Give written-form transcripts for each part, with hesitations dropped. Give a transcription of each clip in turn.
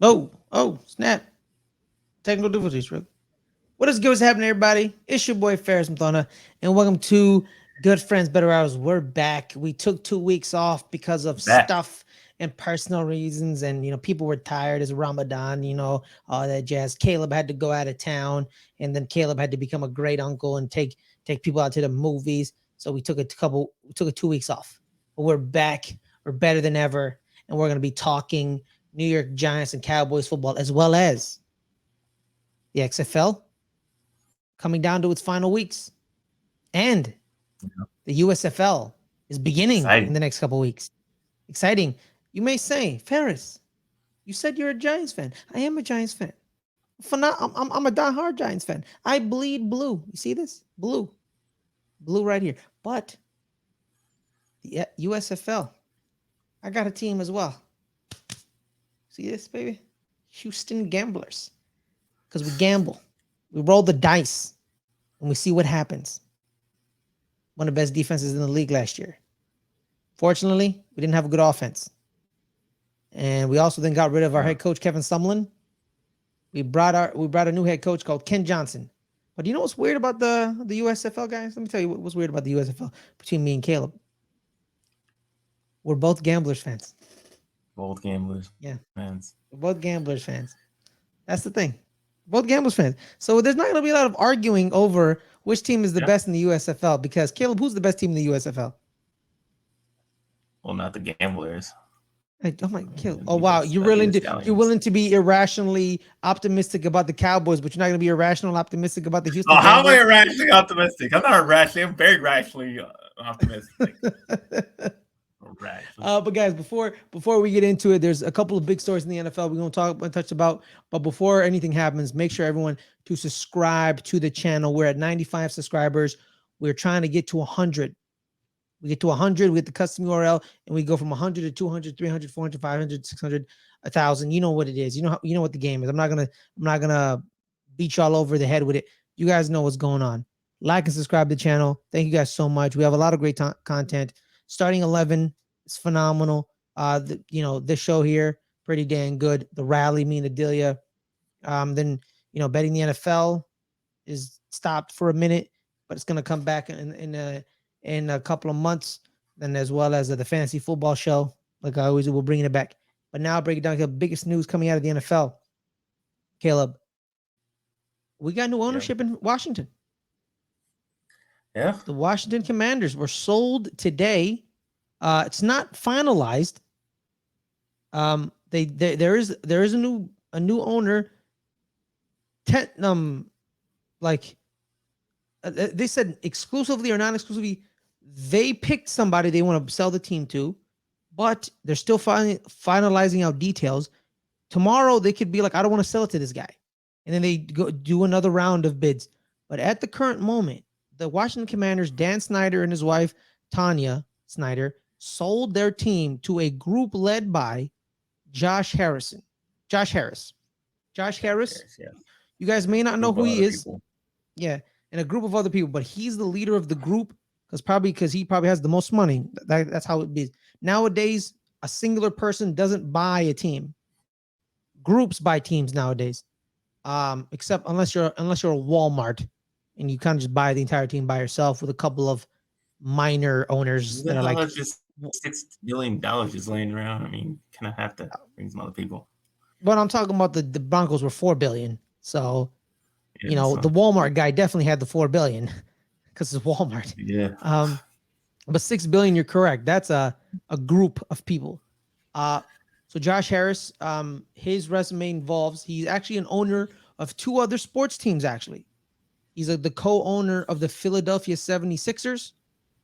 Oh, snap. Technical difficulties, bro. What is good? What's happening, everybody? It's your boy Ferris Muthana, and welcome to Good Friends, Better Hours. We're back. We took 2 weeks off because of Back. stuff and personal reasons, and people were tired. It's Ramadan, all that jazz. Caleb had to go out of town, and then Caleb had to become a great uncle and take people out to the movies. So we took a 2 weeks off. But we're back. We're better than ever, and we're gonna be talking New York Giants and Cowboys football as well as the XFL coming down to its final weeks. And the USFL is beginning in Exciting. the next couple weeks. Exciting. You may say, Ferris, you said you're a Giants fan. I am a Giants fan. I'm a diehard Giants fan. I bleed blue. You see this? Blue right here. But the USFL, I got a team as well. See this, baby? Houston Gamblers. Because we gamble. We roll the dice and we see what happens. One of the best defenses in the league last year. Fortunately, we didn't have a good offense. And we also then got rid of our head coach, Kevin Sumlin. We brought a new head coach called Ken Johnson. But you know what's weird about the USFL, guys? Let me tell you what's weird about the USFL between me and Caleb. We're both Gamblers fans. Both gamblers. Yeah. Fans. We're both Gamblers fans. That's the thing. Both Gamblers fans. So there's not going to be a lot of arguing over which team is the best in the USFL because Caleb, who's the best team in the USFL? Well, not the gamblers. Oh my kill! Oh wow, you're willing to be irrationally optimistic about the Cowboys, but you're not going to be irrational optimistic about the Houston. Oh, how am I Gamblers? irrationally optimistic? I'm not irrationally. I'm very rationally optimistic. But guys, before we get into it, there's a couple of big stories in the NFL we're going to touch about. But before anything happens, make sure everyone to subscribe to the channel. We're at 95 subscribers. We're trying to get to 100. We get to 100, we get the custom URL, and we go from 100 to 200, 300, 400, 500, 600, 1,000. You know what it is. You know what the game is. I'm not gonna beat y'all over the head with it. You guys know what's going on. Like and subscribe to the channel. Thank you guys so much. We have a lot of great content. Starting 11 is phenomenal. This show here pretty dang good. The rally, me and Adelia. Then betting the NFL is stopped for a minute, but it's gonna come back in a couple of months, and as well as the fantasy football show. Like I always do, we're bringing it back. But now, break it down to the biggest news coming out of the NFL. Caleb, we got new ownership in Washington. Yeah. The Washington Commanders were sold today. It's not finalized. There is a new owner. They said exclusively or non-exclusively, they picked somebody they want to sell the team to, but they're still finalizing out details. Tomorrow they could be like, I don't want to sell it to this guy, and then they go do another round of bids. But at the current moment, the Washington Commanders, Dan Snyder and his wife Tanya Snyder, sold their team to a group led by Josh Harris. Yeah. You guys may not know who he is. People. Yeah, and a group of other people, but he's the leader of the group because he probably has the most money. That's how it is. Nowadays, a singular person doesn't buy a team. Groups buy teams nowadays. Except unless you're a Walmart and you kind of just buy the entire team by yourself with a couple of minor owners that are like just $6 billion just laying around. I mean, kind of have to bring some other people. But I'm talking about the Broncos were $4 billion. So the Walmart guy definitely had the $4 billion because it's Walmart. Yeah. But $6 billion, you're correct. That's a group of people. So Josh Harris, his resume involves he's actually an owner of two other sports teams. Actually, he's the co-owner of the Philadelphia 76ers,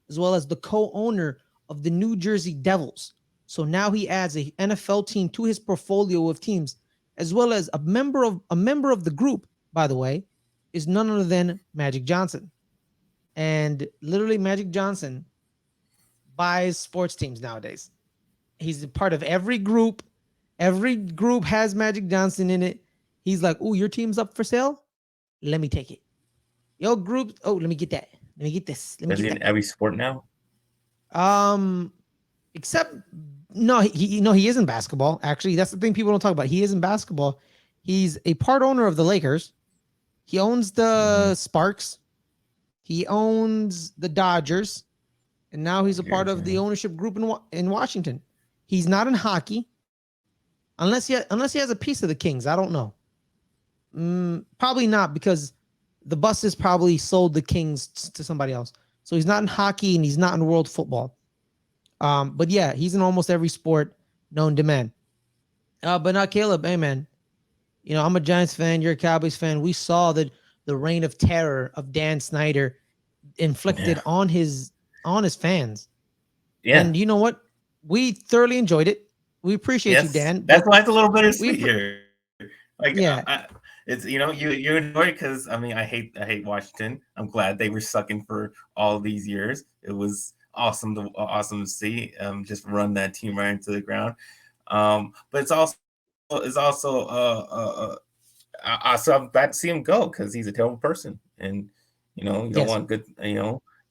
as well as the co-owner of the New Jersey Devils. So now he adds a NFL team to his portfolio of teams, as well as a member of the group. By the way, is none other than Magic Johnson, and literally Magic Johnson buys sports teams nowadays. He's a part of every group. Every group has Magic Johnson in it. He's like, "Oh, your team's up for sale? Let me take it. Your group, oh, let me get that. Let me get this. Let me Is he get in that." every sport now? Except No, he is in basketball. Actually, that's the thing people don't talk about. He is in basketball. He's a part owner of the Lakers. He owns Mm-hmm. the Sparks. He owns the Dodgers, and now he's a part Here's of the ownership group in Washington. He's not in hockey unless he has a piece of the Kings. I don't know. Probably not because the buses probably sold the Kings to somebody else. So he's not in hockey and he's not in world football. But yeah, he's in almost every sport known to man. But not Caleb. Hey man, I'm a Giants fan. You're a Cowboys fan. We saw the reign of terror of Dan Snyder inflicted yeah, on his fans. yeah. And you know what? We thoroughly enjoyed it. We appreciate you, Yes, Dan. that's But why it's a little we, bittersweet here. Like, yeah, it's you enjoy it because I mean I hate Washington. I'm glad they were sucking for all these years. It was awesome to see just run that team right into the ground. But it's also so I'm glad to see him go because he's a terrible person, and you don't yes. want good you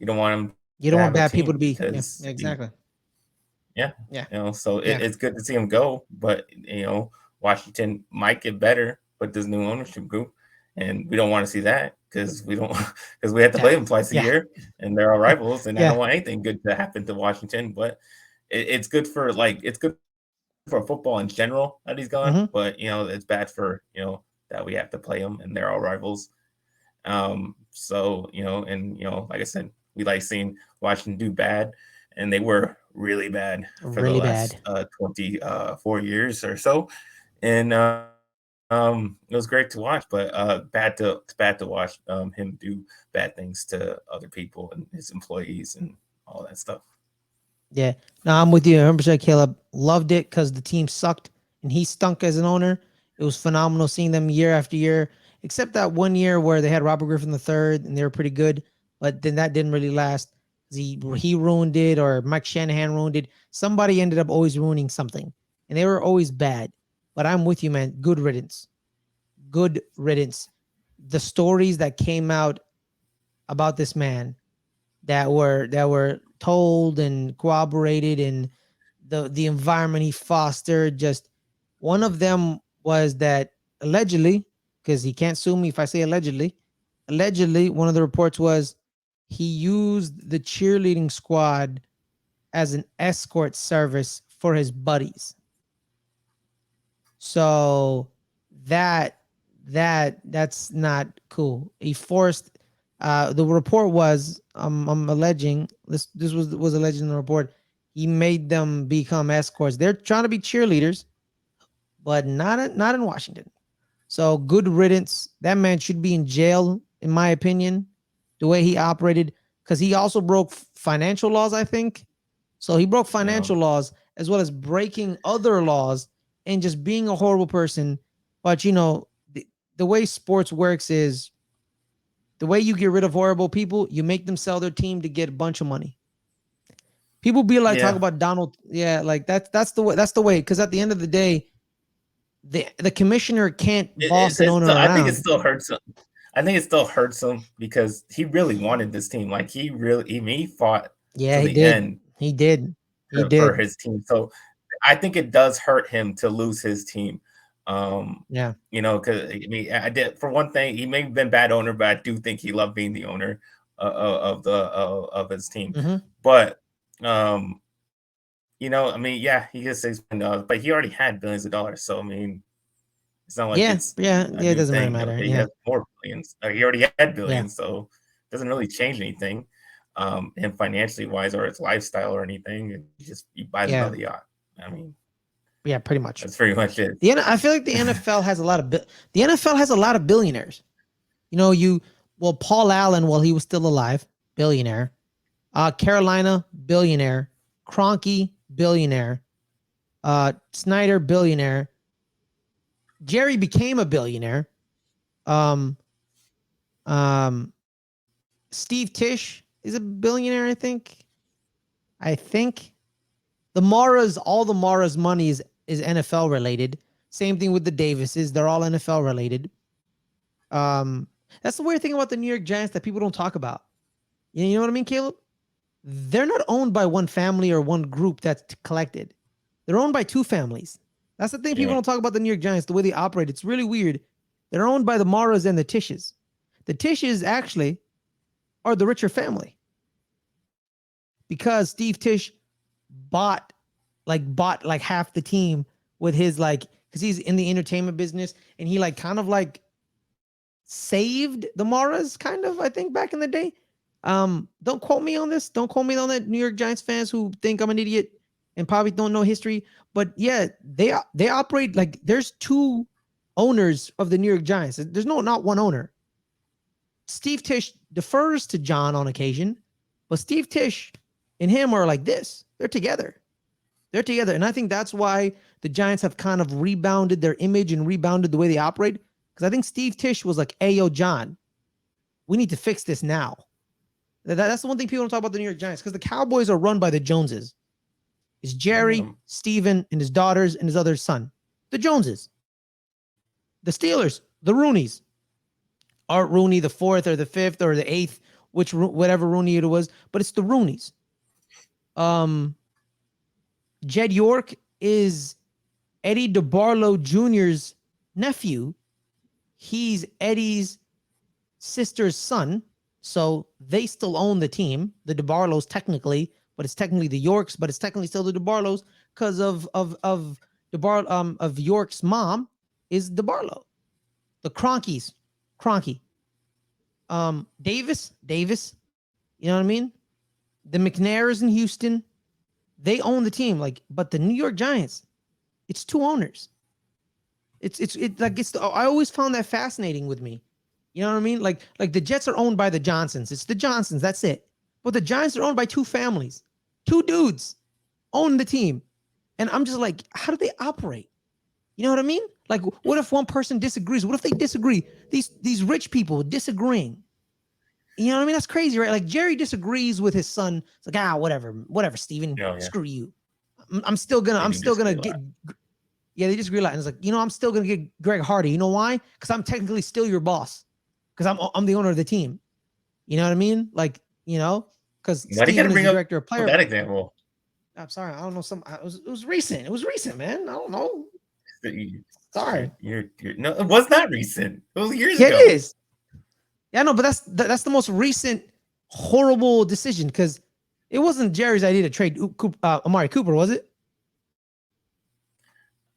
don't want him to have a You don't want team bad people to be. because Yeah, he exactly. yeah, Yeah, so yeah, it's good to see him go, but Washington might get better with this new ownership group, and we don't want to see that because we don't because we have to yeah, play them twice a yeah, year, and they're our rivals, and I yeah. don't want anything good to happen to Washington, but it's good for it's good for football in general that he's gone, but Mm-hmm. it's bad for that we have to play them, and they're our rivals. So and like I said, we like seeing Washington do bad, and they were really bad for the Really last bad. 4 years or so, and it was great to watch, but it's bad to watch him do bad things to other people and his employees and all that stuff. Yeah. No, I'm with you 100%, Caleb. Loved it because the team sucked and he stunk as an owner. It was phenomenal seeing them year after year, except that one year where they had Robert Griffin III and they were pretty good, but then that didn't really last. He ruined it or Mike Shanahan ruined it. Somebody ended up always ruining something, and they were always bad. But I'm with you, man. Good riddance. Good riddance. The stories that came out about this man that were told and corroborated, and the environment he fostered, just one of them was that allegedly, because he can't sue me if I say allegedly one of the reports was he used the cheerleading squad as an escort service for his buddies. So that that's not cool. He forced. The report was, I'm alleging this was alleged in the report. He made them become escorts. They're trying to be cheerleaders, but not in Washington. So good riddance. That man should be in jail, in my opinion. The way he operated, because he also broke financial laws, I think. So he broke financial Um, laws as well as breaking other laws and just being a horrible person. But the way sports works is the way you get rid of horrible people, you make them sell their team to get a bunch of money. People be like talk yeah, about Donald, yeah, like that's the way. Because at the end of the day, the commissioner can't boss an it's owner still, I think it around. still hurts him. I think it still hurts him because he really wanted this team. Like he fought Yeah, to he the did. end He did. He for did. his team. So I think it does hurt him to lose his team. Um, Yeah. because I mean, I did for one thing, he may have been bad owner, but I do think he loved being the owner of his team. Mm-hmm. But I mean, yeah, he gets $6 billion, but he already had billions of dollars. So I mean, it's not like it's Yeah. Yeah. a Yeah. It new doesn't really thing. matter. Okay, he Yeah. has more billions. He already had Yeah. billions, so it doesn't really change anything, and financially wise or his lifestyle or anything. It just he buys another Yeah. yacht. I mean, Yeah. Pretty much. that's pretty much it. I feel like the NFL has a lot of the NFL has a lot of billionaires. Paul Allen, while he was still alive, billionaire. Carolina, billionaire. Cronky, billionaire. Snyder, billionaire. Jerry became a billionaire. Um, um, Steve Tisch is a billionaire, I think. I think all the Mara's money is NFL related. Same thing with the Davises; they're all NFL related. Um, that's the weird thing about the New York Giants that people don't talk about. You know what I mean, Caleb? They're not owned by one family or one group that's collected. They're owned by two families. That's the thing people don't talk about the New York Giants, the way they operate. It's really weird. They're owned by the Maras and the Tishes. The Tishes actually are the richer family because Steve Tisch bought like half the team with his like, because he's in the entertainment business and he like kind of like saved the Maras kind of, I think, back in the day. Don't quote me on this. Don't quote me on that, New York Giants fans who think I'm an idiot and probably don't know history. But yeah, they operate like there's two owners of the New York Giants. There's not one owner. Steve Tisch defers to John on occasion, but Steve Tisch and him are like this. They're together. They're together. And I think that's why the Giants have kind of rebounded their image and rebounded the way they operate. Because I think Steve Tisch was like, hey, yo, John, we need to fix this now. That's the one thing people don't talk about the New York Giants, because the Cowboys are run by the Joneses. It's Jerry, Steven, and his daughters and his other son. The Joneses. The Steelers, the Rooneys. Art Rooney, the fourth or the fifth or the eighth, whatever Rooney it was, but it's the Rooneys. Jed York is Eddie DeBarlo Jr.'s nephew. He's Eddie's sister's son, so they still own the team. The DeBarlos technically, but it's technically the Yorks, but it's technically still the DeBarlos because of York's mom is DeBarlo. The Cronkies. Davis, you know what I mean? The McNairs in Houston, they own the team. Like, but the New York Giants, it's two owners. I always found that fascinating with me. You know what I mean? Like the Jets are owned by the Johnsons. It's the Johnsons, that's it. But the Giants are owned by two families. Two dudes own the team. And I'm just like, how do they operate? You know what I mean? Like, what if one person disagrees? What if they disagree? These rich people disagreeing. You know what I mean? That's crazy, right? Like Jerry disagrees with his son. It's like, whatever, Steven, screw you. I'm still gonna get. Yeah, they disagree a lot. And it's like, I'm still gonna get Greg Hardy. You know why? Because I'm technically still your boss. Because I'm the owner of the team. You know what I mean? Like, because Steven is the director of player. That example. I'm sorry, I don't know. It was recent. It was recent, man. I don't know. Sorry. No, it was not recent. It was years ago. It is. Yeah, no, but that's the most recent horrible decision, because it wasn't Jerry's idea to trade Amari Cooper, was it?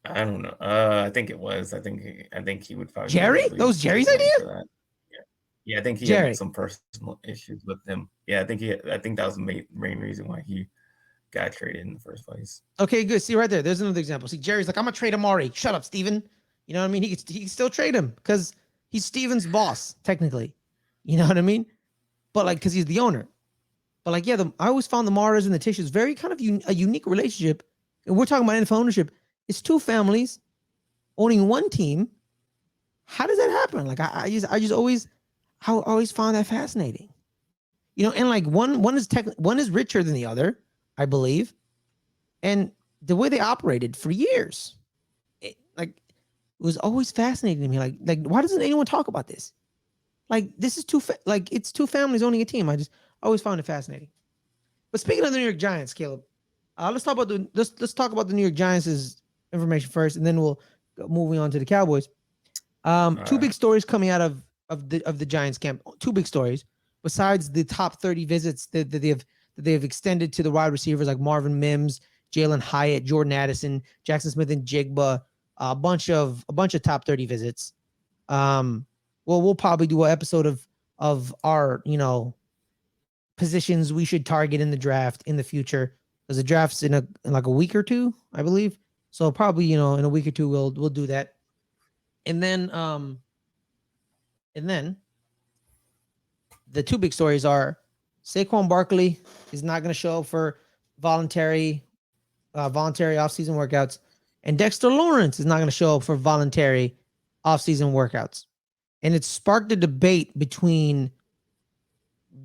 I don't know. I think it was. I think he would probably. Jerry? That was Jerry's idea? Yeah, I think he had some personal issues with him. Yeah, I think that was the main reason why he got traded in the first place. Okay, good. See right there. There's another example. See, Jerry's like, I'm gonna trade Amari. Shut up, Steven. You know what I mean? He can still trade him because he's Steven's boss, technically. You know what I mean? But like, because he's the owner. But like, yeah, I always found the Maras and the Tishes very kind of a unique relationship. And we're talking about NFL ownership. It's two families owning one team. How does that happen? Like, I always found that fascinating. And like one is richer than the other, I believe. And the way they operated for years, it was always fascinating to me. Like why doesn't anyone talk about this? Like, this is it's two families owning a team. I always found it fascinating. But speaking of the New York Giants, Caleb, let's talk about the New York Giants' information first, and then we'll go moving on to the Cowboys. Two big stories coming out of the Giants camp. Two big stories besides the top 30 visits that they've extended to the wide receivers like Marvin Mims, Jalen Hyatt, Jordan Addison, Jackson Smith, and Jigba. A bunch of top 30 visits. Well, we'll probably do an episode of our, positions we should target in the draft in the future, because the draft's in like a week or two, I believe. So probably, in a week or two, we'll do that. And then the two big stories are Saquon Barkley is not going to show up for voluntary off-season workouts, and Dexter Lawrence is not going to show up for voluntary off-season workouts. And it sparked a debate between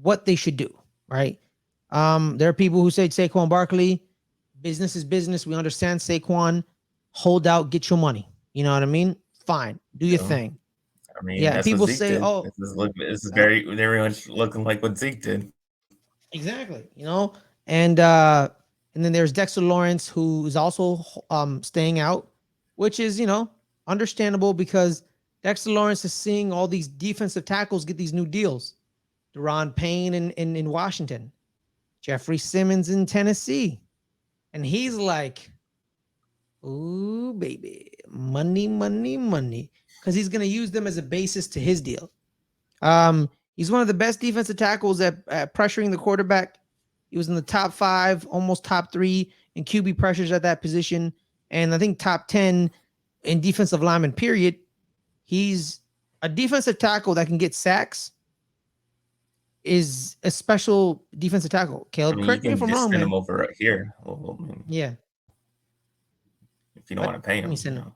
what they should do, right? There are people who say Saquon Barkley, business is business. We understand Saquon, hold out, get your money. You know what I mean? Fine, do your thing. I mean, yeah, people say, did. "Oh, this is very much looking like what Zeke did." Exactly, and And then there's Dexter Lawrence, who is also staying out, which is, understandable because Dexter Lawrence is seeing all these defensive tackles get these new deals. Deron Payne in Washington, Jeffrey Simmons in Tennessee. And he's like, ooh, baby, money, money, money. Because he's going to use them as a basis to his deal. He's one of the best defensive tackles at pressuring the quarterback. He was in the top 5, almost top 3 in QB pressures at that position. And I think top 10 in defensive lineman, period. He's a defensive tackle that can get sacks, is a special defensive tackle. Caleb, you correct me if can I'm just wrong, send man. him over right here. Yeah. If you don't want to pay him. Send him.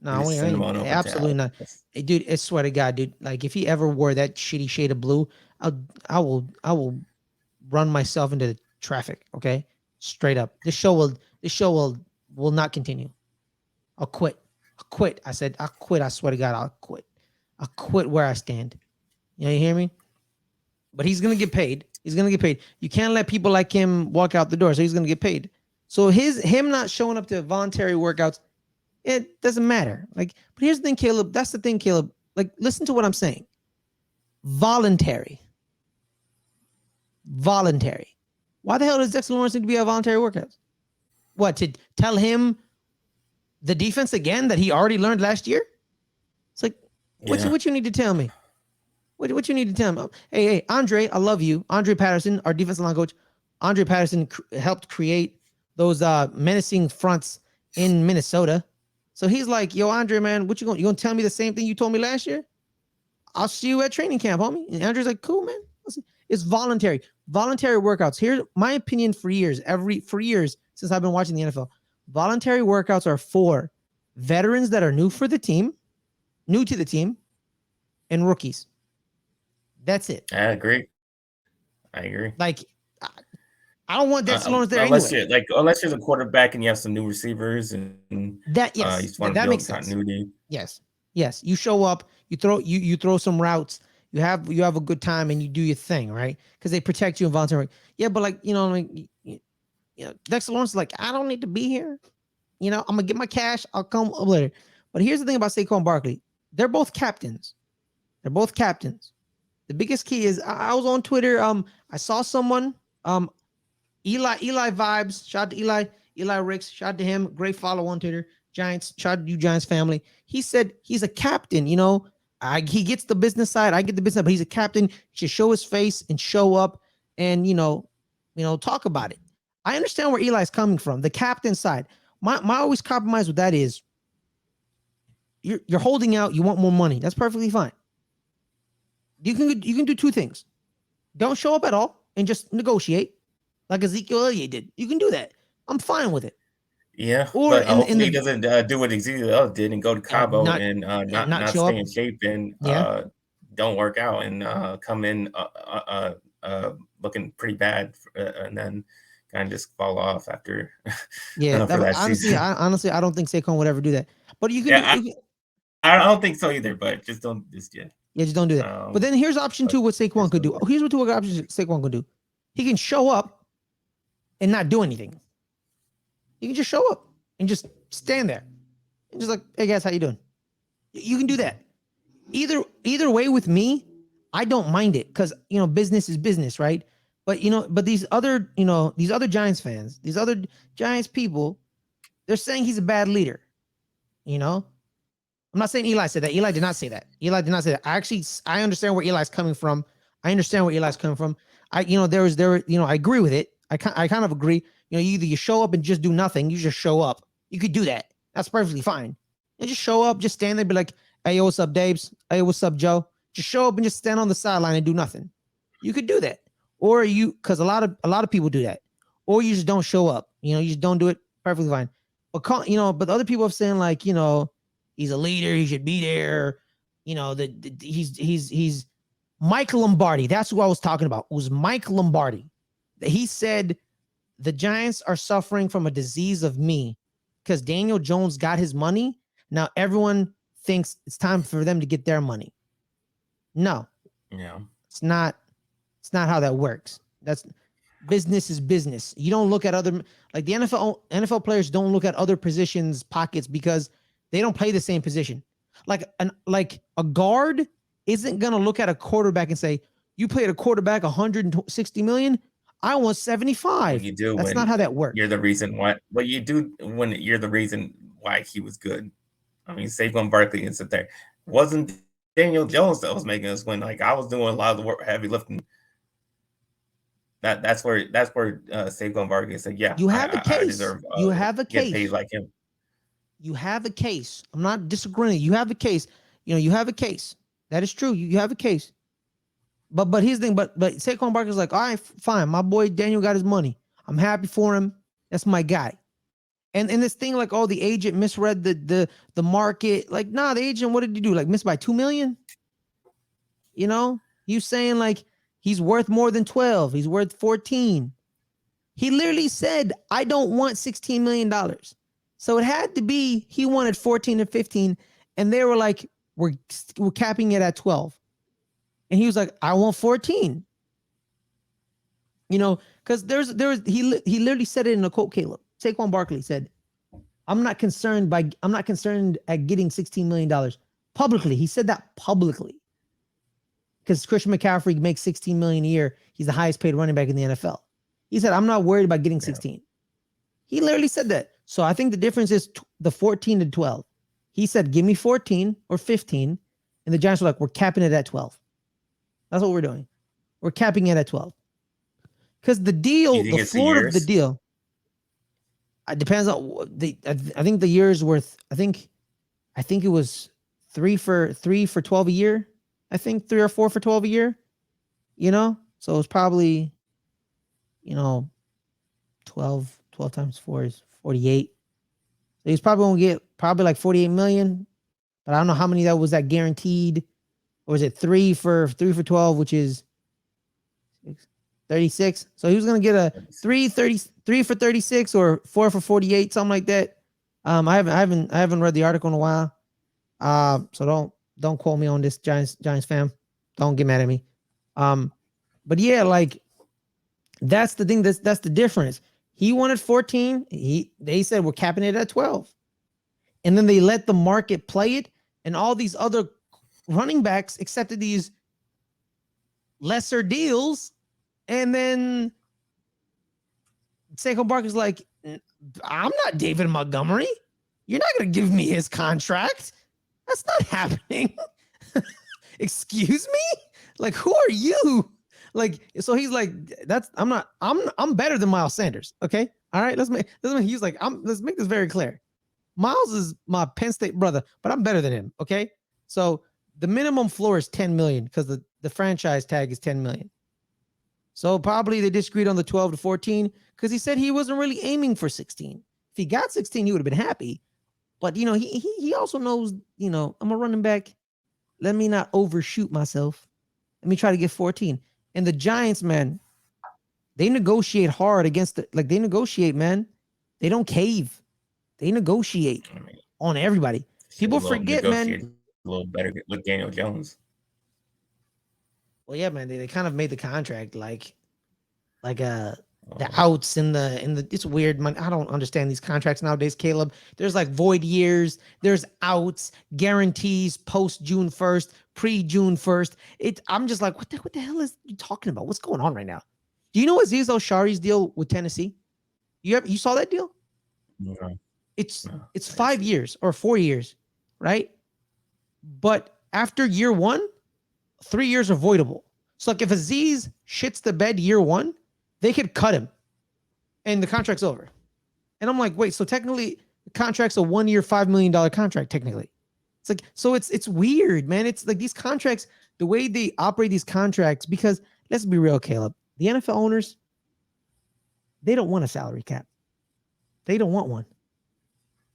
No, I send him on over absolutely not. Hey, dude, I swear to God, dude. Like, if he ever wore that shitty shade of blue, I will run myself into the traffic. Okay, straight up. This show will not continue. I'll quit. I said I'll quit. I swear to God, I'll quit. I'll quit where I stand. You hear me? But he's gonna get paid. He's gonna get paid. You can't let people like him walk out the door. So he's gonna get paid. So him not showing up to voluntary workouts, it doesn't matter. Like, but here's the thing, Caleb. That's the thing, Caleb. Like, listen to what I'm saying. Voluntary. Why the hell does Dexter Lawrence need to be at voluntary workouts? What, to tell him the defense again that he already learned last year? It's like, what you need to tell me? What you need to tell him? Hey, Andre, I love you. Andre Patterson, our defensive line coach. Andre Patterson helped create those menacing fronts in Minnesota. So he's like, yo, Andre, man, you gonna tell me the same thing you told me last year? I'll see you at training camp, homie. And Andre's like, cool, man. It's voluntary workouts. Here's my opinion for years since I've been watching the NFL. Voluntary workouts are for veterans that are new to the team, and rookies. That's it. I agree. Like, I don't want Dexter Lawrence there unless anyway. Unless you're the quarterback and you have some new receivers and that you just want to build makes continuity. Sense. Yes. You show up, you throw some routes, you have a good time, and you do your thing, right? Because they protect you involuntarily. Yeah, but like, Dexter Lawrence is like, I don't need to be here. I'm gonna get my cash. I'll come up later. But here's the thing about Saquon Barkley. They're both captains. The biggest key is I was on Twitter. I saw someone, Eli Vibes. Shout out to Eli Ricks. Shout out to him. Great follow on Twitter. Giants. Shout out to you, Giants family. He said he's a captain. He gets the business side. I get the business side, but he's a captain. He should show his face and show up and talk about it. I understand where Eli's coming from. The captain side. My always compromise with that is you're holding out. You want more money. That's perfectly fine. You can do 2 things. Don't show up at all and just negotiate like Ezekiel Elliott did. You can do that. I'm fine with it. Yeah, but hopefully he doesn't do what Ezekiel Elliott did and go to Cabo and not stay in shape and don't work out and come in looking pretty bad and then kind of just fall off after. Honestly, I don't think Saquon would ever do that. But you can. I don't think so either. But just don't just don't do that. But then here's option 2. What Saquon could do. Here's what 2 options Saquon could do. He can show up and not do anything. You can just show up and just stand there and just like, hey guys, how you doing? You can do that. Either way with me, I don't mind it because business is business, right? But but these other Giants fans, these other Giants people, they're saying he's a bad leader. I'm not saying Eli said that. Eli did not say that. I understand where Eli's coming from. I agree with it. I kind of agree. Either you show up and just do nothing. You just show up. You could do that. That's perfectly fine. And just show up, just stand there, be like, hey, what's up, Dabes? Hey, what's up, Joe? Just show up and just stand on the sideline and do nothing. You could do that. Or because a lot of people do that. Or you just don't show up. You just don't do it. Perfectly fine. But but other people are saying like, he's a leader. He should be there. He's Mike Lombardi. That's who I was talking about. It was Mike Lombardi. He said the Giants are suffering from a disease of me because Daniel Jones got his money. Now everyone thinks it's time for them to get their money. No. Yeah. It's not how that works. business is business. You don't look at other, like the NFL players don't look at other positions pockets because they don't play the same position. Like a guard isn't gonna look at a quarterback and say, "You played a quarterback 160 million. I want 75." What you do That's when not how that works. you're the reason why. What you do when you're the reason why he was good. I mean, Saquon Barkley and sit there. Wasn't Daniel Jones that was making us win. Like I was doing a lot of the work, heavy lifting. That's where Saquon Barkley said, "Yeah, You have a I case. deserve You have a get paid case. like him." You have a case. I'm not disagreeing. You have a case. You have a case. That is true. You have a case. But here's the thing. But Saquon Barkley's like, all right, fine. My boy Daniel got his money. I'm happy for him. That's my guy. And this thing like, oh, the agent misread the market. Like, nah, the agent, what did he do? Like, missed by 2 million? You know, he was saying like he's worth more than 12. He's worth 14. He literally said, I don't want $16 million. So it had to be he wanted 14 and 15. And they were like, we're capping it at 12. And he was like, I want 14. You know, because he literally said it in a quote, Caleb. Saquon Barkley said, I'm not concerned at getting $16 million publicly. He said that publicly. Because Christian McCaffrey makes $16 million a year. He's the highest paid running back in the NFL. He said, I'm not worried about getting 16. He literally said that. So I think the difference is the 14 to 12. He said, give me 14 or 15. And the Giants were like, we're capping it at 12. That's what we're doing. We're capping it at 12. Because the deal, the floor of the deal, it depends on I think the year's worth, I think it was 3 for 12 a year. I think 3 or 4 for 12 a year. You know? So it's probably, 12 times 4 is 48. So he's probably going to get like 48 million. But I don't know how many was that guaranteed. Or was it 3 for 12, which is 36? So he was going to get a 3 for 36 or 4 for 48, something like that. I haven't read the article in a while. So don't quote me on this, Giants fam. Don't get mad at me. But yeah, like that's the thing. That's the difference. He wanted 14. They said we're capping it at 12. And then they let the market play it, and all these other running backs accepted these lesser deals. And then Saquon Barkley's like, I'm not David Montgomery. You're not going to give me his contract. That's not happening. Excuse me? Like, who are you? Like, so he's like, I'm better than Miles Sanders. Okay. All right. Let's make this very clear. Miles is my Penn State brother, but I'm better than him. Okay. So the minimum floor is 10 million because the franchise tag is 10 million. So probably they disagreed on the 12 to 14 because he said he wasn't really aiming for 16. If he got 16, he would have been happy. But, he also knows, I'm a running back. Let me not overshoot myself. Let me try to get 14. And the Giants, man, they negotiate hard against they negotiate, man. They don't cave. They negotiate on everybody. People forget, man. A little better with Daniel Jones. Well, yeah, man. They kind of made the contract like the outs in the it's weird, man. I don't understand these contracts nowadays, Caleb. There's like void years, there's outs, guarantees post June 1st, pre June 1st. I'm just like, what the hell is you talking about? What's going on right now? Do you know Azeez Oshari's deal with Tennessee? You saw that deal? Okay. It's 5 years or 4 years, right? But after year 1, 3 years are voidable. So like if Azeez shits the bed year 1, they could cut him and the contract's over. And I'm like, wait, so technically the contract's a 1 year, $5 million contract technically. It's like, so it's weird, man. It's like these contracts, the way they operate these contracts, because let's be real, Caleb, the NFL owners, they don't want a salary cap. They don't want one.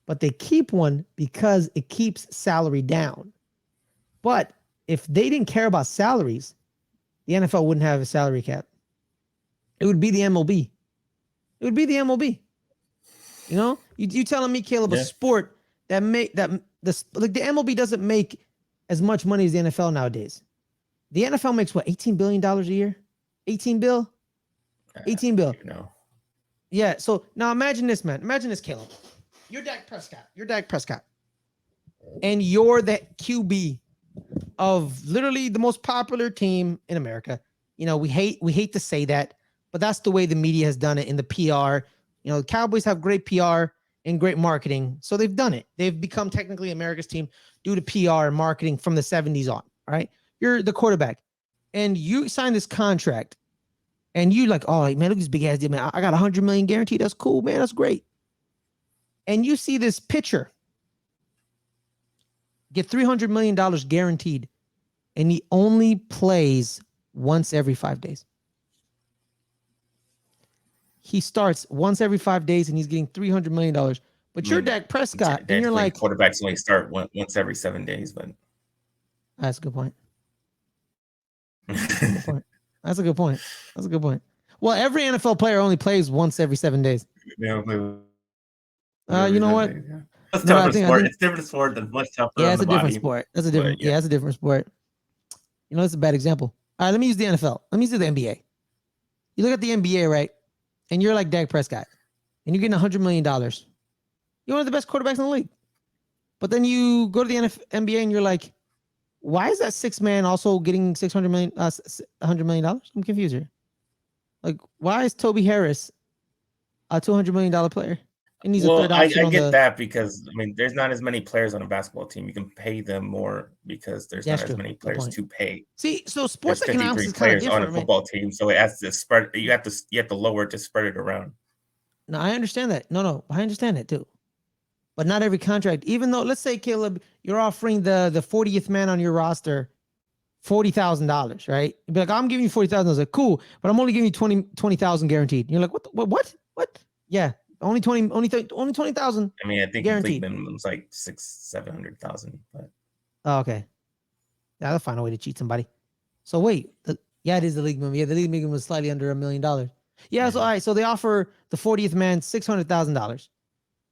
But they keep one because it keeps salary down. But if they didn't care about salaries, the NFL wouldn't have a salary cap. It would be the MLB. It would be the MLB. You telling me, Caleb, a sport the MLB doesn't make as much money as the NFL nowadays. The NFL makes what, $18 billion a year? 18 bill? 18 bill. No. Yeah. So now imagine this, man. Imagine this, Caleb. You're Dak Prescott. And you're the QB of literally the most popular team in America. We hate to say that, but that's the way the media has done it in the PR. The Cowboys have great PR and great marketing, so they've done it. They've become technically America's team due to PR and marketing from the 70s on. All right, you're the quarterback, and you sign this contract, and you like, oh man, look at this big ass deal, man. I got $100 million guaranteed. That's cool, man. That's great. And you see this pitcher get $300 million guaranteed, and he only plays once every 5 days. He starts once every 5 days, and he's getting $300 million. But you're Dak Prescott, and you're like, quarterbacks only start once every 7 days. But that's a good point. That's a good point. Well, every NFL player only plays once every 7 days. Yeah, you know what? Yeah. It's tougher sport. It's different sport than much tougher. Yeah, it's a different sport. That's a different. Yeah, it's a different sport. It's a bad example. All right, let me use the NFL. Let me use the NBA. You look at the NBA, right? And you're like Dak Prescott, and you're getting $100 million. You're one of the best quarterbacks in the league. But then you go to the NBA, and you're like, why is that sixth man also getting $100 million? I'm confused here. Like, why is Toby Harris a $200 million player? And he's a third option. I get that because there's not as many players on a basketball team. You can pay them more because there's not as many players to pay. See, so sports there's economics is players kind of on a football team, so it has to spread. You have to lower it to spread it around. No, I understand that. No, I understand that too. But not every contract. Even though, let's say, Caleb, you're offering the 40th man on your roster $40,000, right? You'd be like, I'm giving you $40,000. I was like, cool, but I'm only giving you 20,000 guaranteed. And you're like, what? Yeah. Only 20,000. I think guaranteed. The league minimum's like 600,000-700,000. But okay, yeah, they'll find a way to cheat somebody. So wait, it is the league minimum. Yeah, the league minimum was slightly under $1 million. Yeah, so all right, so they offer the 40th man $600,000,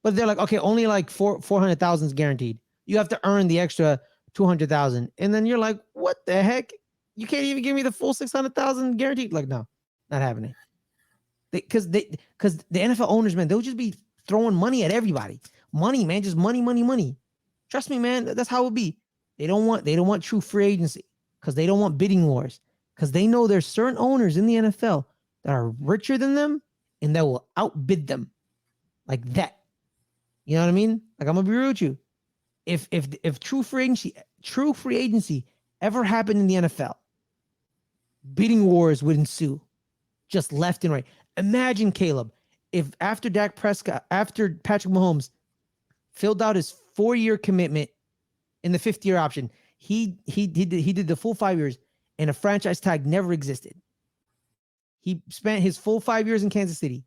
but they're like, okay, only like 400,000 is guaranteed. You have to earn the extra 200,000, and then you're like, what the heck? You can't even give me the full 600,000 guaranteed. Like, no, not happening. Because the NFL owners, man, they'll just be throwing money at everybody. Money, man, just money. Trust me, man, that's how it be. They don't want true free agency because they don't want bidding wars, because they know there's certain owners in the NFL that are richer than them and that will outbid them like that. You know what I mean? Like, I'm gonna be real with you. If true free agency ever happened in the NFL, bidding wars would ensue, just left and right. Imagine, Caleb, if after Patrick Mahomes filled out his 4-year commitment in the 5th-year option, he did the full 5 years, and a franchise tag never existed. He spent his full 5 years in Kansas City,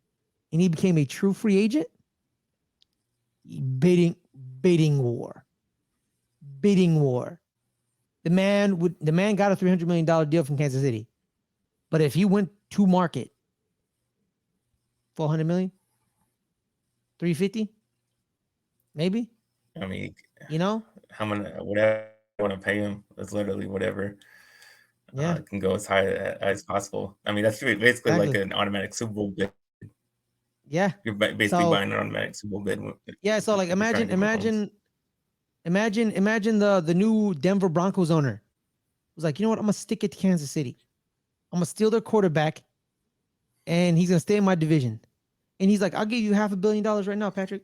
and he became a true free agent. Bidding war. The man got a $300 million deal from Kansas City, but if he went to market, 400 million, 350, maybe. how many, whatever I want to pay him, that's literally whatever. Yeah, can go as high as possible. That's basically like an automatic Super Bowl bid. Yeah, you're basically buying an automatic Super Bowl bid. Yeah, so like imagine the new Denver Broncos owner was like, you know what? I'm gonna stick it to Kansas City. I'm gonna steal their quarterback, and he's gonna stay in my division. And he's like, I'll give you $500 million right now, Patrick.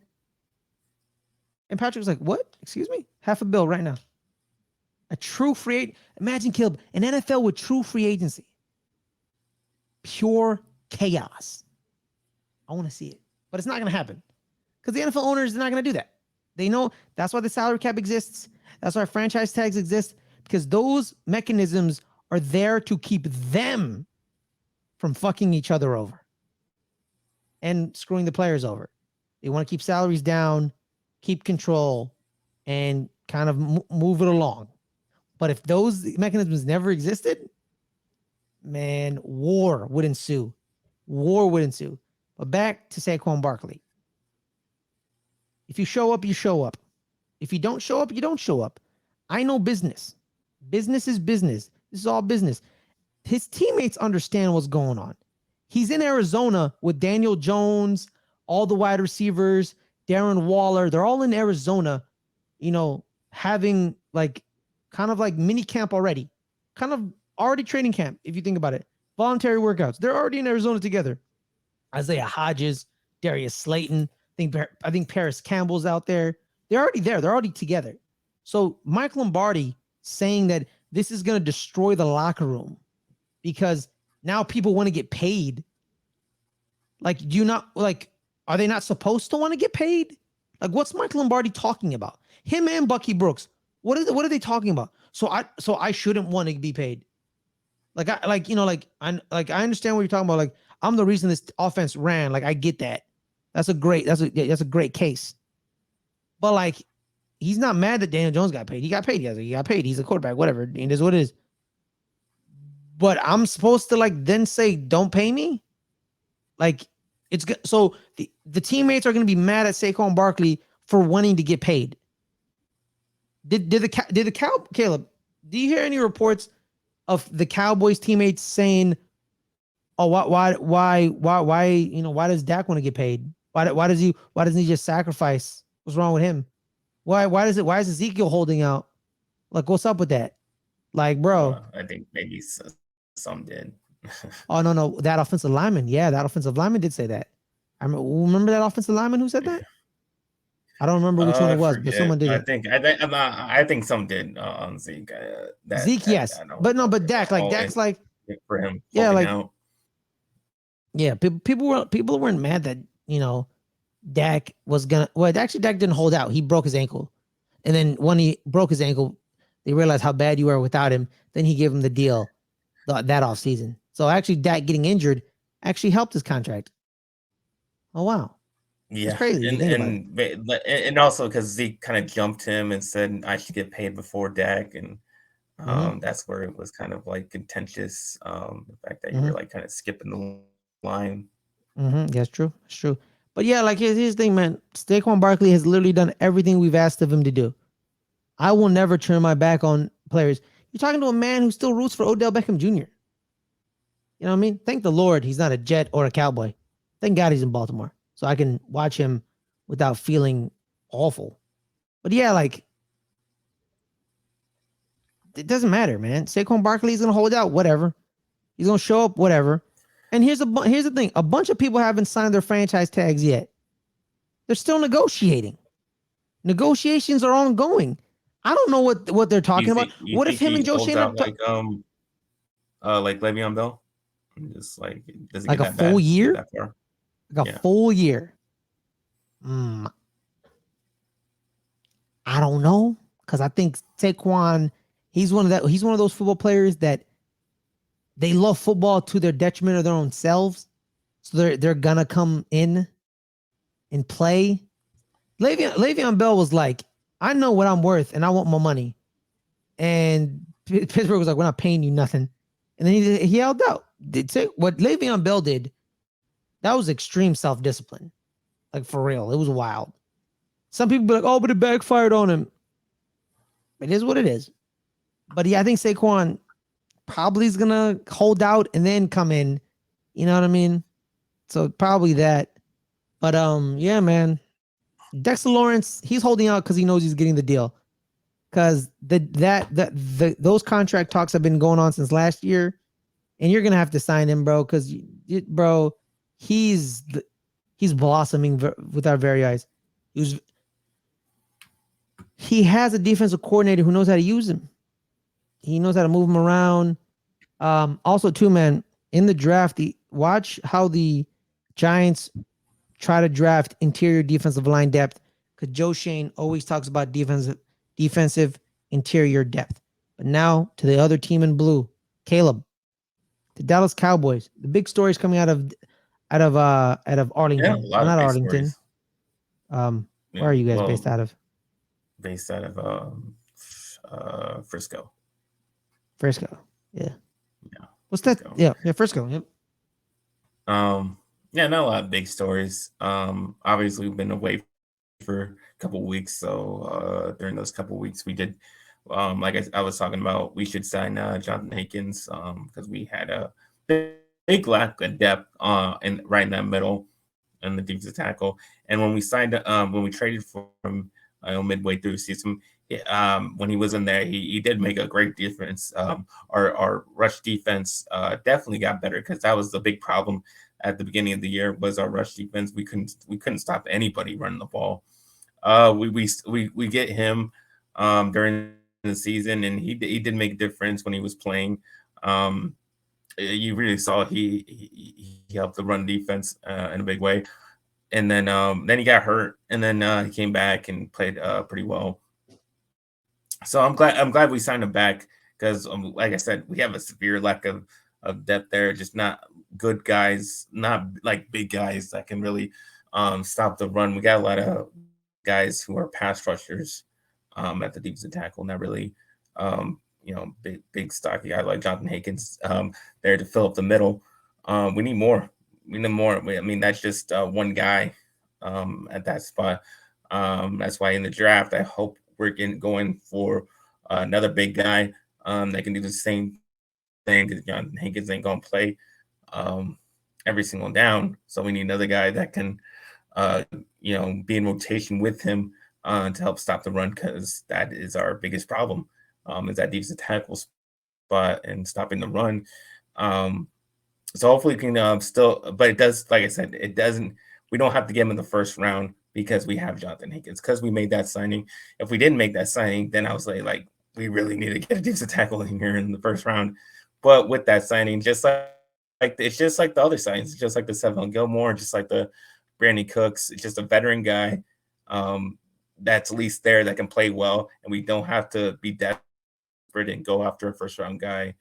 And Patrick was like, what? Excuse me? $500 million right now. A true free agent. Imagine, Caleb, an NFL with true free agency. Pure chaos. I want to see it. But it's not going to happen. Because the NFL owners are not going to do that. They know that's why the salary cap exists. That's why franchise tags exist. Because those mechanisms are there to keep them from fucking each other over and screwing the players over. They want to keep salaries down, keep control, and kind of move it along. But if those mechanisms never existed, man, war would ensue. But back to Saquon Barkley. If you show up, you show up. If you don't show up, you don't show up. I know business. Business is business. This is all business. His teammates understand what's going on. He's in Arizona with Daniel Jones, all the wide receivers, Darren Waller. They're all in Arizona, having like kind of like mini camp already, kind of already training camp, if you think about it. Voluntary workouts. They're already in Arizona together. Isaiah Hodges, Darius Slayton. I think Paris Campbell's out there. They're already there. They're already together. So Mike Lombardi saying that this is going to destroy the locker room because now people want to get paid. Like, are they not supposed to want to get paid? Like, what's Mike Lombardi talking about? Him and Bucky Brooks. What are they talking about? So I shouldn't want to be paid. I understand what you're talking about. Like, I'm the reason this offense ran. Like, I get that. That's a great case. But like, he's not mad that Daniel Jones got paid. He got paid. He got paid. He's a quarterback. Whatever. It is what it is. But I'm supposed to like then say, don't pay me? Like, it's good. So the teammates are going to be mad at Saquon Barkley for wanting to get paid. Caleb, do you hear any reports of the Cowboys teammates saying, "Oh, why does Dak want to get paid? Why doesn't he just sacrifice? What's wrong with him? Why is Ezekiel holding out? Like, what's up with that? Like, bro." I think maybe some did. Oh, no, that offensive lineman. Yeah, that offensive lineman did say that. I remember that offensive lineman who said that. I don't remember which one it was, but someone did it. I think some did on Zeke. Zeke, yes, but Dak, like Dak's like for him. Yeah, like out. Yeah, people weren't mad that Dak was gonna. Well, actually, Dak didn't hold out. He broke his ankle, and then when he broke his ankle, they realized how bad you were without him. Then he gave him the deal that offseason. So actually, Dak getting injured actually helped his contract. Oh wow. Yeah, it's crazy. And also because Zeke kind of jumped him and said I should get paid before Dak, and that's where it was kind of like contentious. The fact that you were like kind of skipping the line. That's true. It's true. But yeah, like here's the thing, man. Saquon Barkley has literally done everything we've asked of him to do. I will never turn my back on players. You're talking to a man who still roots for Odell Beckham Jr. You know what I mean? Thank the Lord he's not a Jet or a Cowboy. Thank God he's in Baltimore, so I can watch him without feeling awful. But yeah, like, it doesn't matter, man. Saquon Barkley is gonna hold out, whatever. He's gonna show up, whatever. And here's the thing: a bunch of people haven't signed their franchise tags yet. They're still negotiating. Negotiations are ongoing. I don't know what they're talking about. What if him and Joe Shane like Le'Veon Bell? Just like, does it like get a full year? That far? Like a full year. I don't know, because I think Saquon, he's one of those football players that they love football to their detriment of their own selves. So they're gonna come in and play. Le'Veon Bell was like, I know what I'm worth and I want my money. And Pittsburgh was like, we're not paying you nothing. And then he held out. What Le'Veon Bell did, that was extreme self-discipline. Like, for real. It was wild. Some people be like, oh, but it backfired on him. It is what it is. But yeah, I think Saquon probably is going to hold out and then come in. You know what I mean? So probably that. But yeah, man. Dexter Lawrence, he's holding out because he knows he's getting the deal. Because those contract talks have been going on since last year. And you're going to have to sign him, bro. Because, bro, he's blossoming with our very eyes. He has a defensive coordinator who knows how to use him. He knows how to move him around. Also, too, man, in the draft, watch how the Giants try to draft interior defensive line depth, because Joe Shane always talks about defensive interior depth. But now to the other team in blue, Caleb, the Dallas Cowboys. The big stories coming out of Arlington. Yeah, not Arlington. Where are you guys based out of? Based out of Frisco. Frisco, yeah. Yeah. What's that? Yeah, Frisco. Yep. Yeah, not a lot of big stories. Obviously, we've been away for a couple of weeks, so during those couple of weeks, we did, like I was talking about, we should sign Jonathan Hankins because we had a bit big lack of depth in right in that middle and the defensive tackle. And when we traded for him midway through the season, when he was in there, he did make a great difference. Our rush defense definitely got better because that was the big problem at the beginning of the year was our rush defense. We couldn't stop anybody running the ball. We get him during the season, and he did make a difference when he was playing. Um, you really saw he helped the run defense in a big way. And then he got hurt, and then he came back and played pretty well. So I'm glad we signed him back because like I said, we have a severe lack of depth there. Just not good guys, not like big guys that can really stop the run. We got a lot of guys who are pass rushers at the defensive tackle, not really big stocky guy like Jonathan Hankins there to fill up the middle. We need more. We need more. I mean, that's just one guy at that spot. That's why in the draft, I hope we're going for another big guy that can do the same thing because Jonathan Hankins ain't going to play um, every single down. So we need another guy that can, uh, be in rotation with him to help stop the run because that is our biggest problem is that defensive tackle spot and stopping the run. Um, so hopefully we can still, but it does, like I said, it doesn't, we don't have to get him in the first round because we have Jonathan Hankins, because we made that signing. If we didn't make that signing, then I was like we really need to get a defensive tackle in here in the first round. But with that signing, just like it's just like the other signings, it's just like the Seven Gilmore, just like the Brandon Cooks, it's just a veteran guy that's at least there that can play well, and we don't have to be desperate and go after a first round guy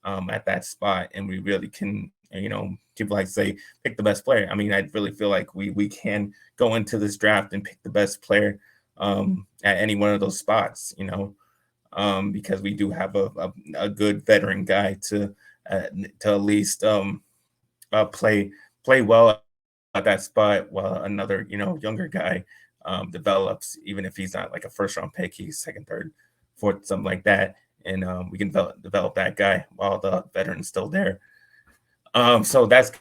at that spot, and we really can, people like to say pick the best player. I mean, I really feel like we can go into this draft and pick the best player at any one of those spots, because we do have a good veteran guy to at least play well at that spot while another younger guy develops, even if he's not like a first round pick, he's second, third, fourth, something like that, and we can develop that guy while the veteran's still there. So that's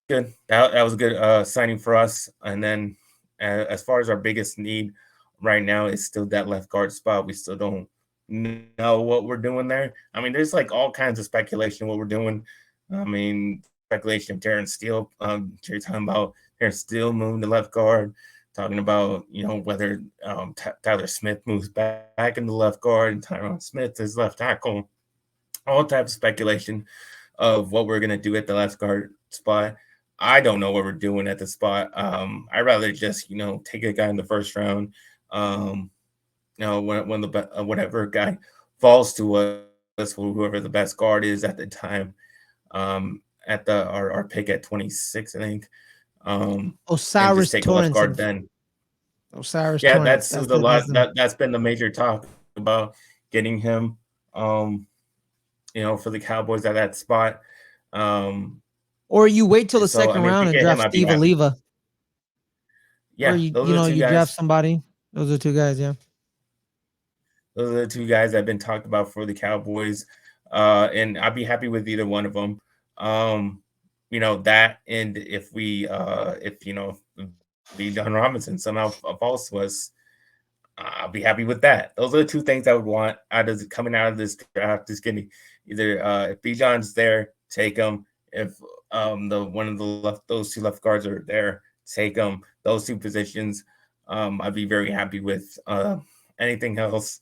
good. That was a good signing for us. And then as far as our biggest need right now is still that left guard spot. We still don't know what we're doing there. I mean, there's like all kinds of speculation what we're doing. I mean, speculation of Terrence Steele. You're talking about Terrence Steele moving to left guard. Talking about whether Tyler Smith moves back into left guard and Tyron Smith is left tackle. All types of speculation of what we're gonna do at the left guard spot. I don't know what we're doing at the spot. I'd rather just take a guy in the first round. When the whatever guy falls to us, whoever the best guard is at the time. At our pick at 26, I think. And just Osiris take a left Torrance guard and then. Osiris Yeah, Torrance. that's the lot that's been the major talk about getting him. Um, for the Cowboys at that spot. Or you wait till the So I second mean, if we round and get him, draft I'd be Steve happy. Oliva, or Yeah, those are the two you draft guys. somebody. Those are two guys. Yeah. Those are the two guys that have been talked about for the Cowboys, and I'd be happy with either one of them. Um, that, and if B. John Robinson somehow falls to us, I'll be happy with that. Those are the two things I would want coming out of this draft. Just getting either if Bijan's there, take him. If the one of the left those two left guards are there, take them. Those two positions, I'd be very happy with. Anything else,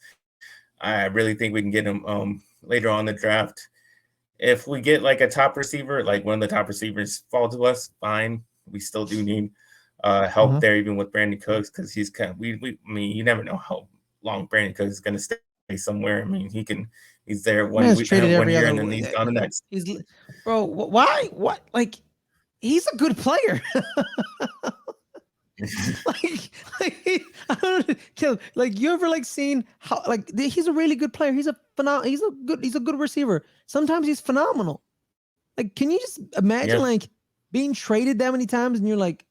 I really think we can get him later on in the draft. If we get like a top receiver, like one of the top receivers fall to us, fine. We still do need help Mhm. there, even with Brandon Cooks, because he's kind of I mean, you never know how long Brandon Cooks is going to stay somewhere. I mean, he's there one Man's week, traded one every year, other. and then he's gone the next. He's bro. Why? What? Like he's a good player. I don't know, like you ever like seen how like he's a really good player. He's a good receiver. Sometimes he's phenomenal. Like, can you just imagine Yeah, like being traded that many times and you're like,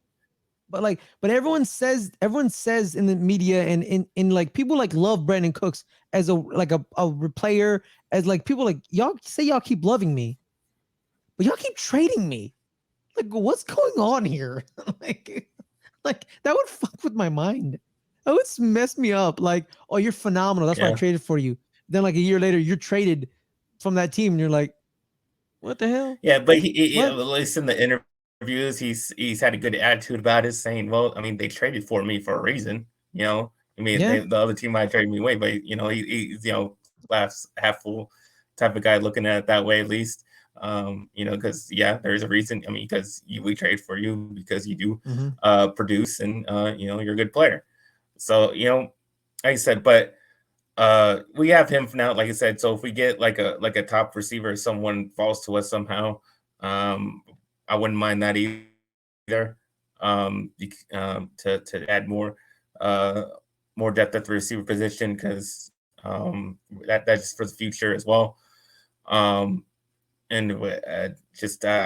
but everyone says in the media and in like people like love Brandon Cooks as a player, as like people like y'all say y'all keep loving me. but y'all keep trading me. Like, what's going on here? like, like that would fuck with my mind. That would mess me up. Like, oh, you're phenomenal. That's why I traded for you. Then, like a year later, you're traded from that team, and you're like, what the hell? Yeah, but at What? least in the interviews, he's had a good attitude about it, saying, "Well, I mean, they traded for me for a reason, you know. I mean, Yeah. the other team might trade me away, but he's glass half full type of guy, looking at it that way at least. Because there's a reason. I mean, because we trade for you because you do produce and you're a good player. So like I said, but we have him for now, like I said. So if we get like a top receiver, someone falls to us somehow, I wouldn't mind that either. To add more depth at the receiver position, because that's for the future as well. And I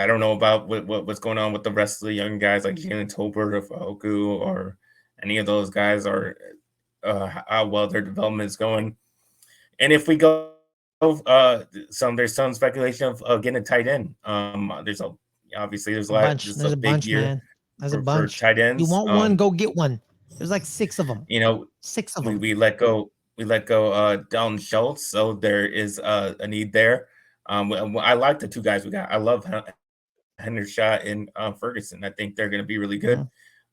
don't know about what's going on with the rest of the young guys like Jalen Tolbert or Ochoa or any of those guys, or how well their development is going. And if we go, there's some speculation of getting a tight end. There's a lot. This is There's a a big bunch, year man. There's a for bunch. tight You ends. want one? Go get one. There's like 6 of them. You know, 6 of we, them. we let go we let go Dalton Schultz, so there is a need there. I like the 2 guys we got. I love Hendershot and Ferguson. I think they're going to be really good.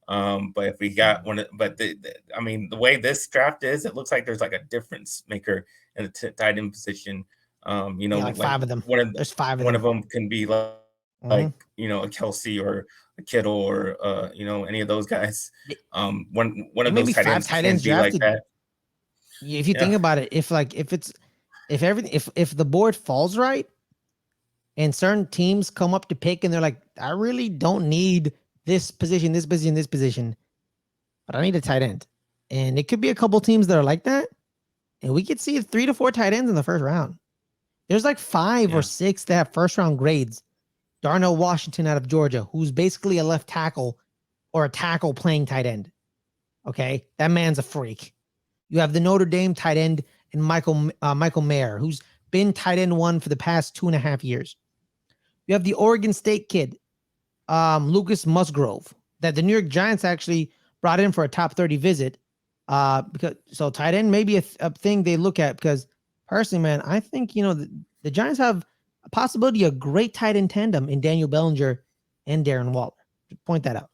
But if we got one, I mean, the way this draft is, it looks like there's like a difference maker in the tight end position. Like 5 of them. There's 5 of one them. of them can be like a Kelsey or a Kittle or any of those guys. One of those tight ends can be like that. If you think about it, if the board falls right and certain teams come up to pick and they're like, I really don't need this position, but I need a tight end. And it could be a couple teams that are like that. And we could see 3 to 4 tight ends in the first round. There's like 5 or 6 that have first round grades. Darnell Washington out of Georgia, who's basically a left tackle or a tackle playing tight end. Okay. That man's a freak. You have the Notre Dame tight end and Michael Mayer, who's been tight end 1 for the past 2.5 years. You have the Oregon State kid, Lucas Musgrove, that the New York Giants actually brought in for a top 30 visit. So tight end may be a thing they look at, because personally, man, I think the Giants have a possibility of great tight end tandem in Daniel Bellinger and Darren Waller. Point that out.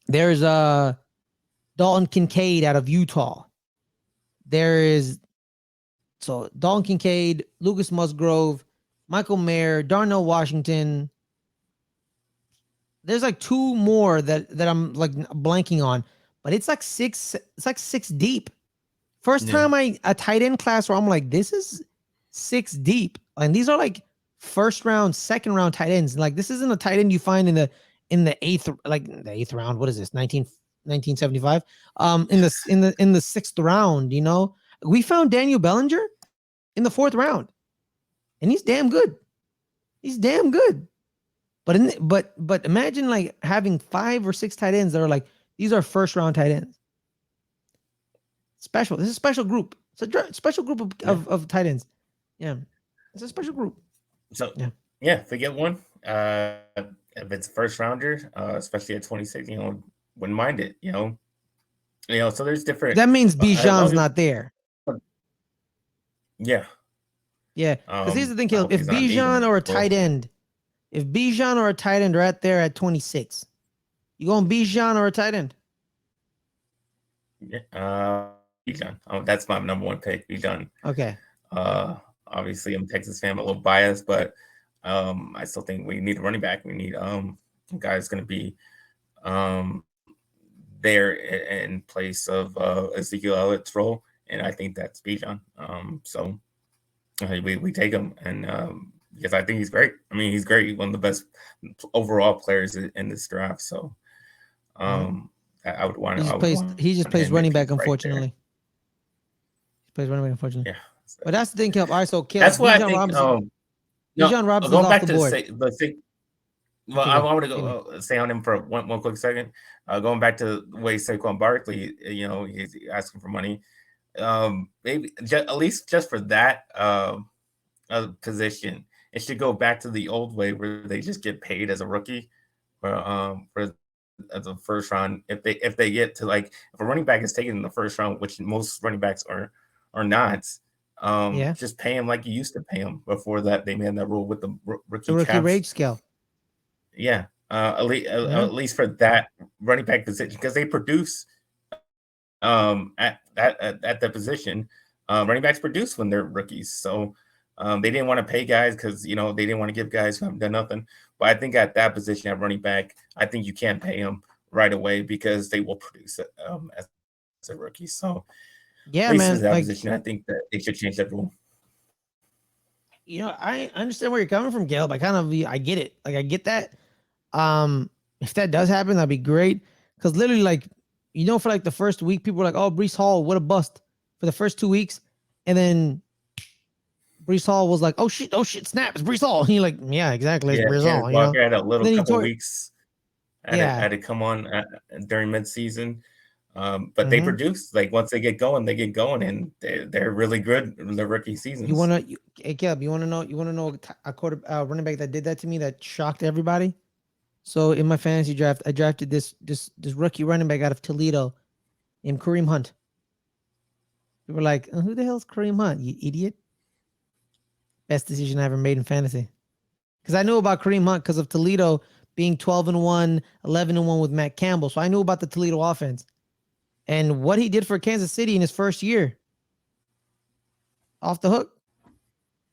There's Dalton Kincaid out of Utah. Dalton Kincaid, Lucas Musgrove, Michael Mayer, Darnell Washington. There's like 2 more that I'm like blanking on, but it's like 6. It's like 6 deep. First time a tight end class where I'm like, this is 6 deep, and these are like first round, second round tight ends. Like, this isn't a tight end you find in the 8th round. What is this? 1975. In the 6th round, we found Daniel Bellinger in the 4th round, and he's damn good. But imagine like having 5 or 6 tight ends that are like, these are first round tight ends. Special. This is a special group. It's a special group of tight ends. Yeah, it's a special group. So if we get one, if it's a first rounder, especially at 26, wouldn't mind it. So there's different. That means Bijan's not there. Yeah. Because here's the thing, Caleb. If Bijan or a tight end are at there at 26, you going Bijan or a tight end? Bijan. That's my number 1 pick. Bijan. Okay. Obviously, I'm a Texas fan. I'm a little biased, but I still think we need a running back. We need a guy who's going to be there in place of Ezekiel Elliott's role, and I think that's Bijan. So we take him, and because I think he's great. I mean, he's great. He's one of the best overall players in this draft. So I would want to. He just plays running back, unfortunately. He plays running back, unfortunately. Yeah. So. But that's the thing, Caleb. All right, so Caleb, that's why I think. Bijan Robinson's going off back the to board. Well, I want to stay on him for one quick second. Going back to the way Saquon Barkley, he's asking for money. Maybe at least just for that position, it should go back to the old way where they just get paid as a rookie, for as a first round. If they get to like if a running back is taken in the first round, which most running backs are not, Yeah. just pay him like you used to pay him before that they made that rule with the The rookie rookie caps. rate scale. Yeah, Yeah. at least for that running back position because they produce at the position. Running backs produce when they're rookies, so they didn't want to pay guys because they didn't want to give guys who haven't done nothing. But I think at that position at running back, I think you can't pay them right away because they will produce as a rookie. So at Yeah, least in man. that Like, position, I think that they should change that rule. I understand where you're coming from, Caleb. I get it. Like, I get that. If that does happen, that'd be great. Because literally, like, for like the first week, people were like, "Oh, Brees Hall, what a bust!" For the first 2 weeks, and then Brees Hall was like, oh shit, snap, it's Brees Hall." And you're like, "Yeah, exactly, it's Yeah, Brees Kenneth Hall." Walker had a And little then he couple tore. weeks Yeah. had to come on during midseason. But they Mm-hmm. produce like once they get going, and they're really good in the rookie You seasons. wanna, hey, Caleb, you wanna know? You wanna know a running back that did that to me that shocked everybody? So in my fantasy draft, I drafted this rookie running back out of Toledo named Kareem Hunt. We were like, "Who the hell's Kareem Hunt? You idiot!" Best decision I ever made in fantasy. Because I knew about Kareem Hunt because of Toledo being 12-1, 11-1 with Matt Campbell. So I knew about the Toledo offense and what he did for Kansas City in his first year. Off the hook,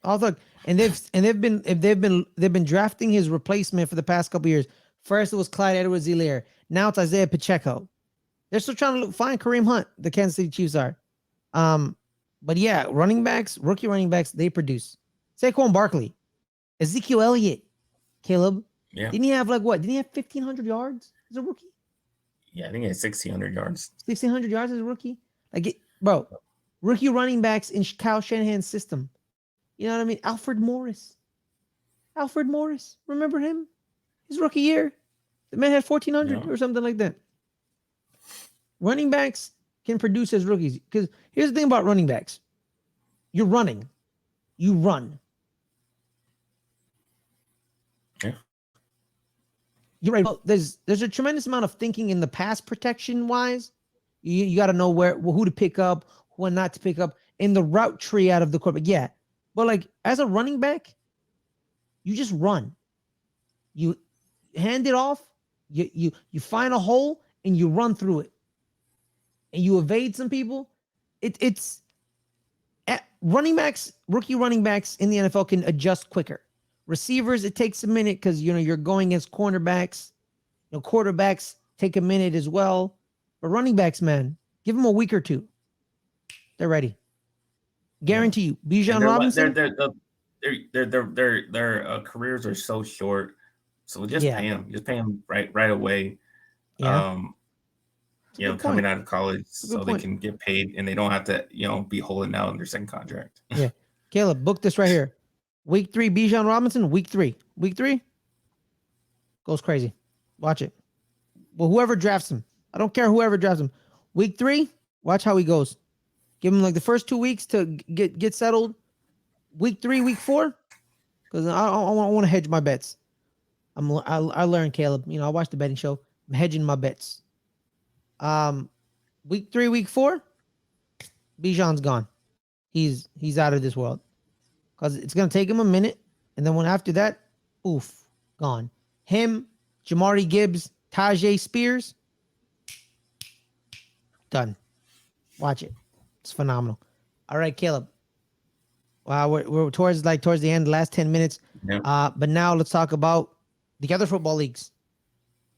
off the hook. And they've been drafting his replacement for the past couple years. First it was Clyde Edwards-Helaire. Now it's Isaiah Pacheco. They're still trying to find Kareem Hunt. The Kansas City Chiefs are. But yeah, rookie running backs, they produce. Saquon Barkley, Ezekiel Elliott, Caleb. Yeah, Didn't he have like what? Didn't he have 1,500 yards as a rookie? yeah, I think he had 1,600 yards. 1,600 yards as a rookie? Bro, rookie running backs in Kyle Shanahan's system. You know what I mean? Alfred Morris. Remember him? His rookie year. The man had 1,400 Yeah, or something like that. Running backs can produce as rookies. Because here's the thing about running backs. You're running. You run. yeah, You're right. Well, there's a tremendous amount of thinking in the pass protection wise. You got to know who to pick up, who not to pick up in the route tree out of the quarterback. Yeah, but like as a running back, you just run. You hand it off. You find a hole and you run through it, and you evade some people. It's running backs, rookie running backs in the NFL can adjust quicker. Receivers, it takes a minute because you're going against cornerbacks. Quarterbacks take a minute as well. But running backs, man, give them a week or two. They're ready. yeah. Guarantee you. And Bijan Robinson? their careers are so short, so just Yeah. pay them. Just pay them right away. Yeah. Um, It's a good coming point. out of college, It's a good so they point. can get paid and they don't have to be holding out on their second contract. Yeah. Caleb, book this right here. Week 3, Bijan Robinson. Week 3. Week 3 goes crazy. Watch it. Well, whoever drafts him. I don't care whoever drafts him. Week 3, watch how he goes. Give him like the first 2 weeks to get settled. Week 3, week 4, because I want to hedge my bets. I learned, Caleb. I watched the betting show. I'm hedging my bets. Week 3, week 4, Bijan's gone. He's out of this world because it's gonna take him a minute, and then when after that, oof, gone. Him, Jamari Gibbs, Tajay Spears, done. Watch it. It's phenomenal. All right, Caleb. Wow, we're towards the end, the last 10 minutes. Yeah, But now let's talk about the other football leagues.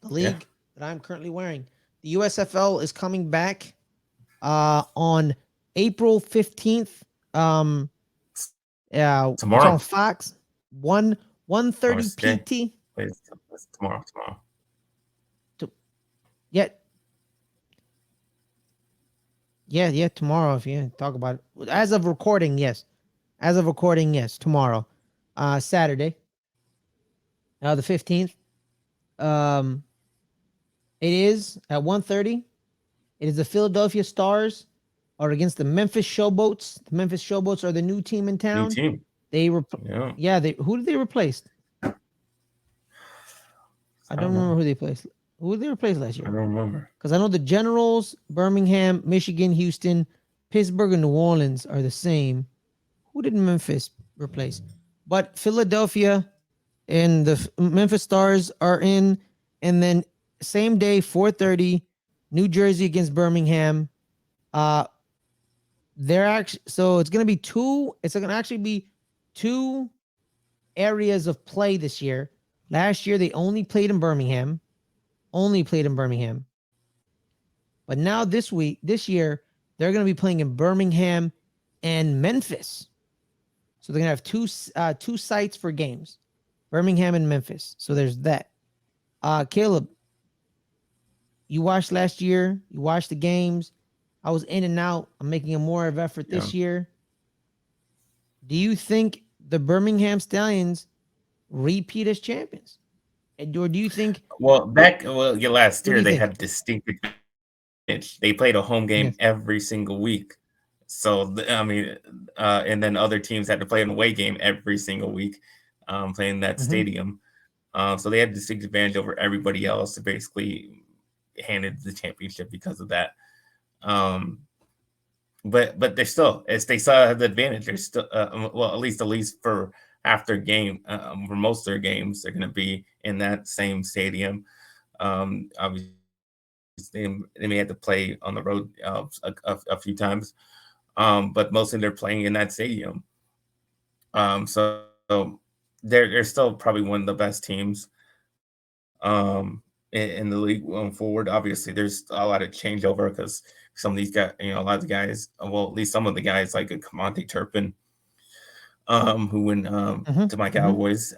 The yeah. league that I'm currently wearing. The USFL is coming back on April 15th. Yeah, it's on Tomorrow. Fox. 1:30 Tomorrow's the day. PT. Wait, it's tomorrow. Yeah, yeah, tomorrow. If you talk about it. As of recording, yes. Tomorrow. Saturday. The 15th. Um, it is at 1:30. It is the Philadelphia Stars are against the Memphis Showboats. The Memphis Showboats are the new team in New town. team. They were, Yeah, yeah. They who did they replace? I I don't don't remember know. who they placed. Who did they replace last I year? don't remember. Because I know the Generals, Birmingham, Michigan, Houston, Pittsburgh, and New Orleans are the same. Who did Memphis replace? But Philadelphia and the Memphis Stars are in, and then same day, 4:30, New Jersey against Birmingham. Uh, they're actually so it's gonna be two. It's gonna actually be two areas of play this year. Last year they only played in Birmingham, only played in Birmingham. But now this year, they're going to be playing in Birmingham and Memphis. So they're going to have two sites for games, Birmingham and Memphis. So there's that. Caleb, you watched last year. You watched the games. I was in and out. I'm making a more of effort Yeah. this year. Do you think the Birmingham Stallions repeat as champions? Or do you think? Yeah, last What do year you they think? had distinct advantage. They played a home game Yes. every single week. So I mean, and then other teams had to play an away game every single week, playing that Mm-hmm. stadium. So they had distinct advantage over everybody else. To basically handed the championship because of that. Um, but they're still, as they still have the advantage. They're still, well, at least for half their game, for most of their games, they're going to be in that same stadium. Obviously, they may have to play on the road a few times, but mostly they're playing in that stadium. So they're still probably one of the best teams in the league going forward. Obviously, there's a lot of changeover because some of these guys, a lot of the guys, well, at least some of the guys like a Camonte Turpin, who went Mm-hmm. to my Mm-hmm. Cowboys,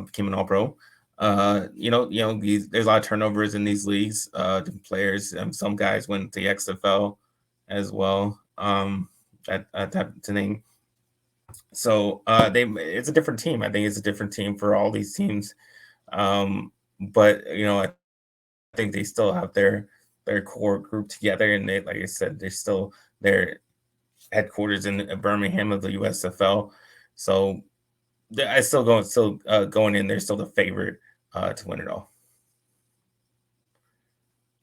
became an All Pro. There's a lot of turnovers in these leagues. Different players, some guys went to the XFL as well. That type of thing. So it's a different team. I think it's a different team for all these teams. But I think they still have their core group together, and they, like I said, they're still their headquarters in Birmingham of the USFL. So I going in. They're still the favorite to win it all.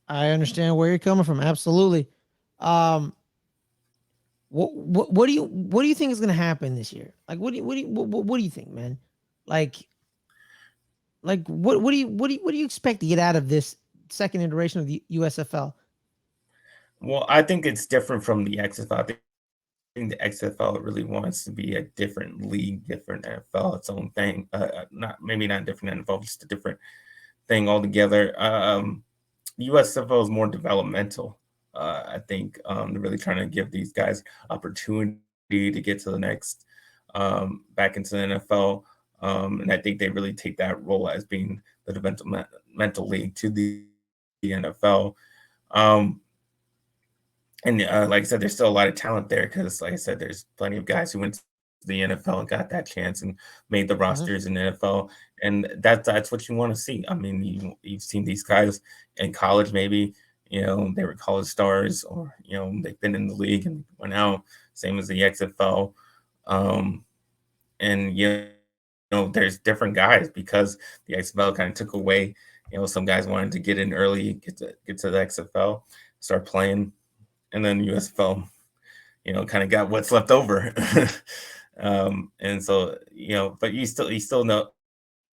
I understand where you're coming from. Absolutely. Um, what do you think is going to happen this year? Like, what do you think, man? Like, what do you expect to get out of this second iteration of the USFL? Well, I think it's different from the XFL. I think the XFL really wants to be a different league, different NFL, its own thing. Maybe not different NFL, just a different thing altogether. USFL is more developmental. I think they're really trying to give these guys opportunity to get to the next, back into the NFL. And I think they really take that role as being the developmental league to the NFL. Um, and like I said, there's still a lot of talent there because, like I said, there's plenty of guys who went to the NFL and got that chance and made the rosters in Mm-hmm. the NFL, and that's what you want to see. I mean, you've seen these guys in college, maybe they were college stars, or they've been in the league and went out. Same as the XFL, um, and there's different guys because the XFL kind of took away. Some guys wanted to get in early, get to the XFL, start playing, and then USFL, kind of got what's left over. And so, but you still know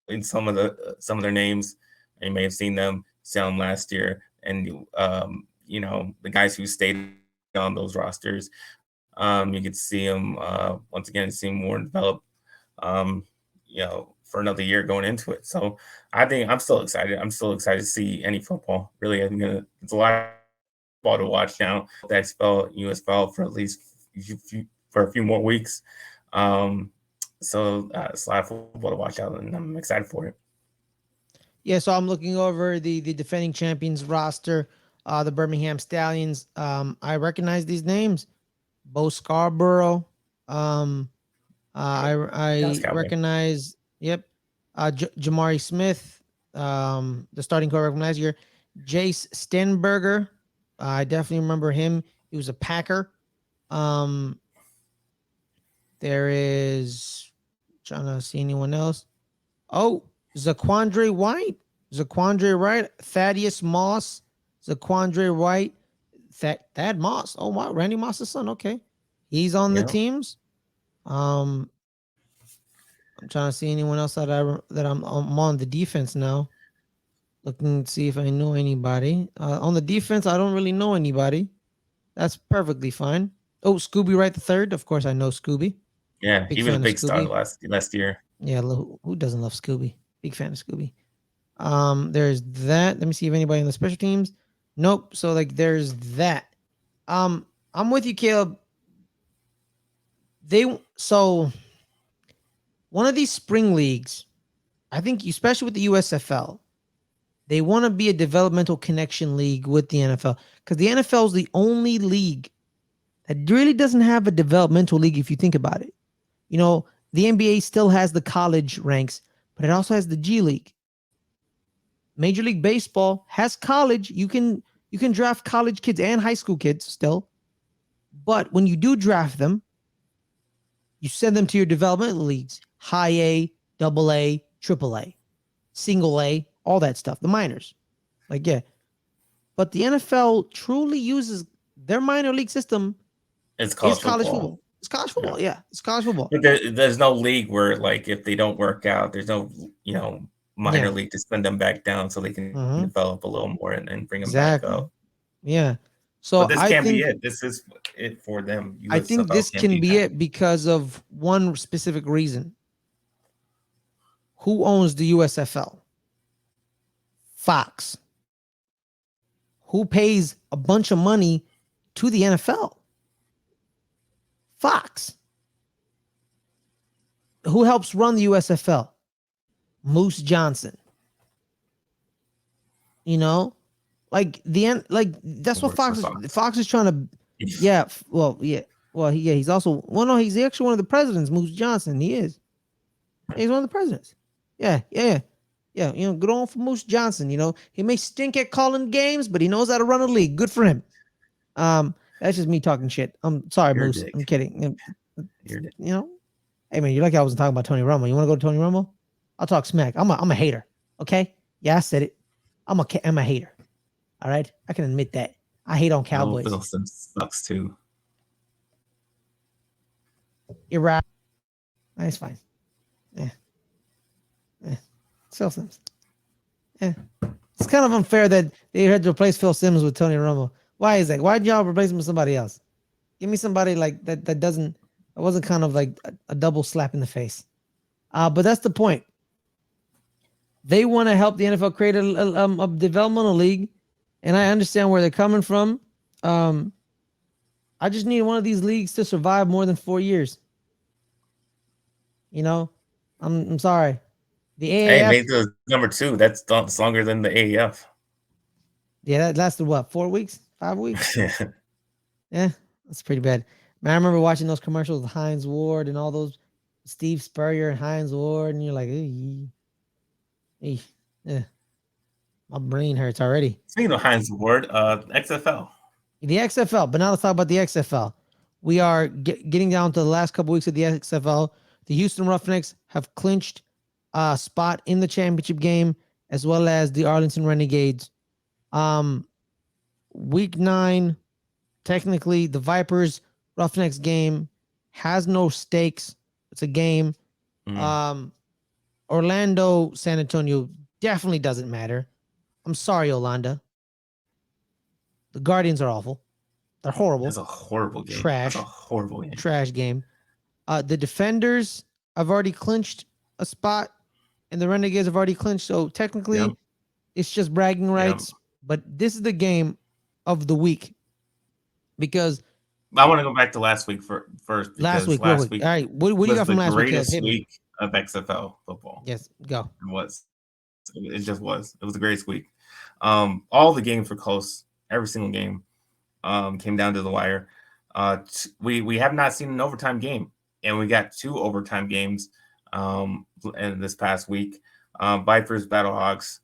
in some of their names, and you may have seen them, last year, and the guys who stayed on those rosters, you could see them once again, see more develop, um, for another year going into it. So I think I'm still excited. I'm still excited to see any football. Really, it's a lot of football to watch now. The XFL, USFL for at least for a few more weeks. Um, so it's a lot of football to watch out, and I'm excited for it. Yeah, so I'm looking over the defending champions roster, the Birmingham Stallions. I recognize these names: Bo Scarborough. Um, Dallas I Cowboy. recognize. Yep. Jamari Smith, the starting quarterback from last year. Jace Stenberger. I definitely remember him. He was a Packer. Um, There is trying to see anyone else. Oh, Zaquandre White. Zaquandre White. Thaddeus Moss. Zaquandre White. Thad Moss. Oh wow, Randy Moss's son. Okay. He's on the Yeah. teams. Um, I'm trying to see anyone else I'm on the defense now. Looking to see if I know anybody. On the defense, I don't really know anybody. That's perfectly fine. Oh, Scooby Wright the third. Of course, I know Scooby. Yeah, Big he was a fan of big star Scooby. last year. Yeah, who doesn't love Scooby? Big fan of Scooby. There's that. Let me see if anybody on the special teams. Nope. So like, there's that. I'm with you, Caleb. So one of these spring leagues, I think, especially with the USFL, they want to be a developmental connection league with the NFL because the NFL is the only league that really doesn't have a developmental league. If you think about it, the NBA still has the college ranks, but it also has the G League. Major League Baseball has college. You can draft college kids and high school kids still, but when you do draft them, you send them to your developmental leagues: high A, double A, triple A, single A, all that stuff. The minors, like yeah. But the NFL truly uses their minor league system It's is college college football. football. It's college Yeah. football. Yeah, it's college football. But there's no league where, like, if they don't work out, there's no minor Yeah. league to send them back down so they can Mm-hmm. develop a little more and bring them back Exactly. up. Yeah. But So this I can't be think it. This is it for them. I think USFL this can't can be be that. it because of one specific reason. Who owns the USFL? Fox. Who pays a bunch of money to the NFL? Fox. Who helps run the USFL? Moose Johnson. Like that's what Works for Fox is. Fox. Fox is trying to. Yeah. Well, yeah. Well, he's also. Well, no, he's actually one of the presidents. Moose Johnson. He is. He's one of the presidents. Yeah. Yeah. Yeah. Good on for Moose Johnson. He may stink at calling games, but he knows how to run a league. Good for him. That's just me talking shit. I'm sorry, You're a Moose. dick. I'm kidding. You're a dick. Hey man, you like I wasn't talking about Tony Romo. You want to go to Tony Romo? I'll talk smack. I'm a hater. Okay. Yeah, I said it. I'm a hater. All right. I can admit that. I hate on Cowboys. Wilson sucks too. You're right. That's fine. Yeah. Phil Sims. Yeah. It's kind of unfair that they had to replace Phil Sims with Tony Romo. Why is that? Why'd y'all replace him with somebody else? Give me somebody like that wasn't kind of like a double slap in the face. But that's the point. They want to help the NFL create a developmental league, and I understand where they're coming from. I just need one of these leagues to survive more than 4 years. I'm sorry. The Hey, AAF. made the number 2. That's longer than the AAF. Yeah, that lasted what? 4 weeks? 5 weeks? Yeah, that's pretty bad. Man, I remember watching those commercials with Hines Ward and all those Steve Spurrier and Hines Ward, and you're like, yeah. My brain hurts already. Speaking of Hines Ward, XFL. The XFL, but now let's talk about the XFL. We are getting down to the last couple weeks of the XFL. The Houston Roughnecks have clinched a spot in the championship game, as well as the Arlington Renegades. Week 9, technically, the Vipers Roughnecks game has no stakes. It's a game. Orlando, San Antonio definitely doesn't matter. I'm sorry, Orlando. The Guardians are awful. They're horrible. That's a horrible game. Trash. That's a horrible game. Trash game. The Defenders have already clinched a spot, and the Renegades have already clinched. So technically, it's just bragging rights. But this is the game of the week because I want to go back to last week first. Last week. All right, what do you got from last week? Greatest week of XFL football. Yes, go. It was. It just was. It was the greatest week. All the games were close. Every single game came down to the wire. We have not seen an overtime game, and we got 2 overtime games in this past week. Vipers Battlehawks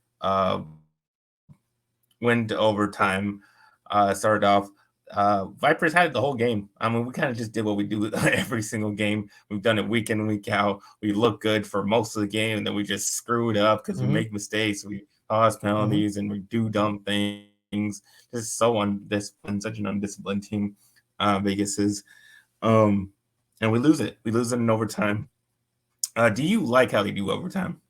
went to overtime. Started off Vipers had it the whole game. I mean, we kind of just did what we do every single game. We've done it week in and week out. We look good for most of the game, and then we just screw it up because we Mm-hmm. make mistakes, we cause Mm-hmm. penalties, and we do dumb things. Just so undisciplined, such an undisciplined team. Vegas is, um, and we lose it. We lose it in overtime. Do you like how they do overtime?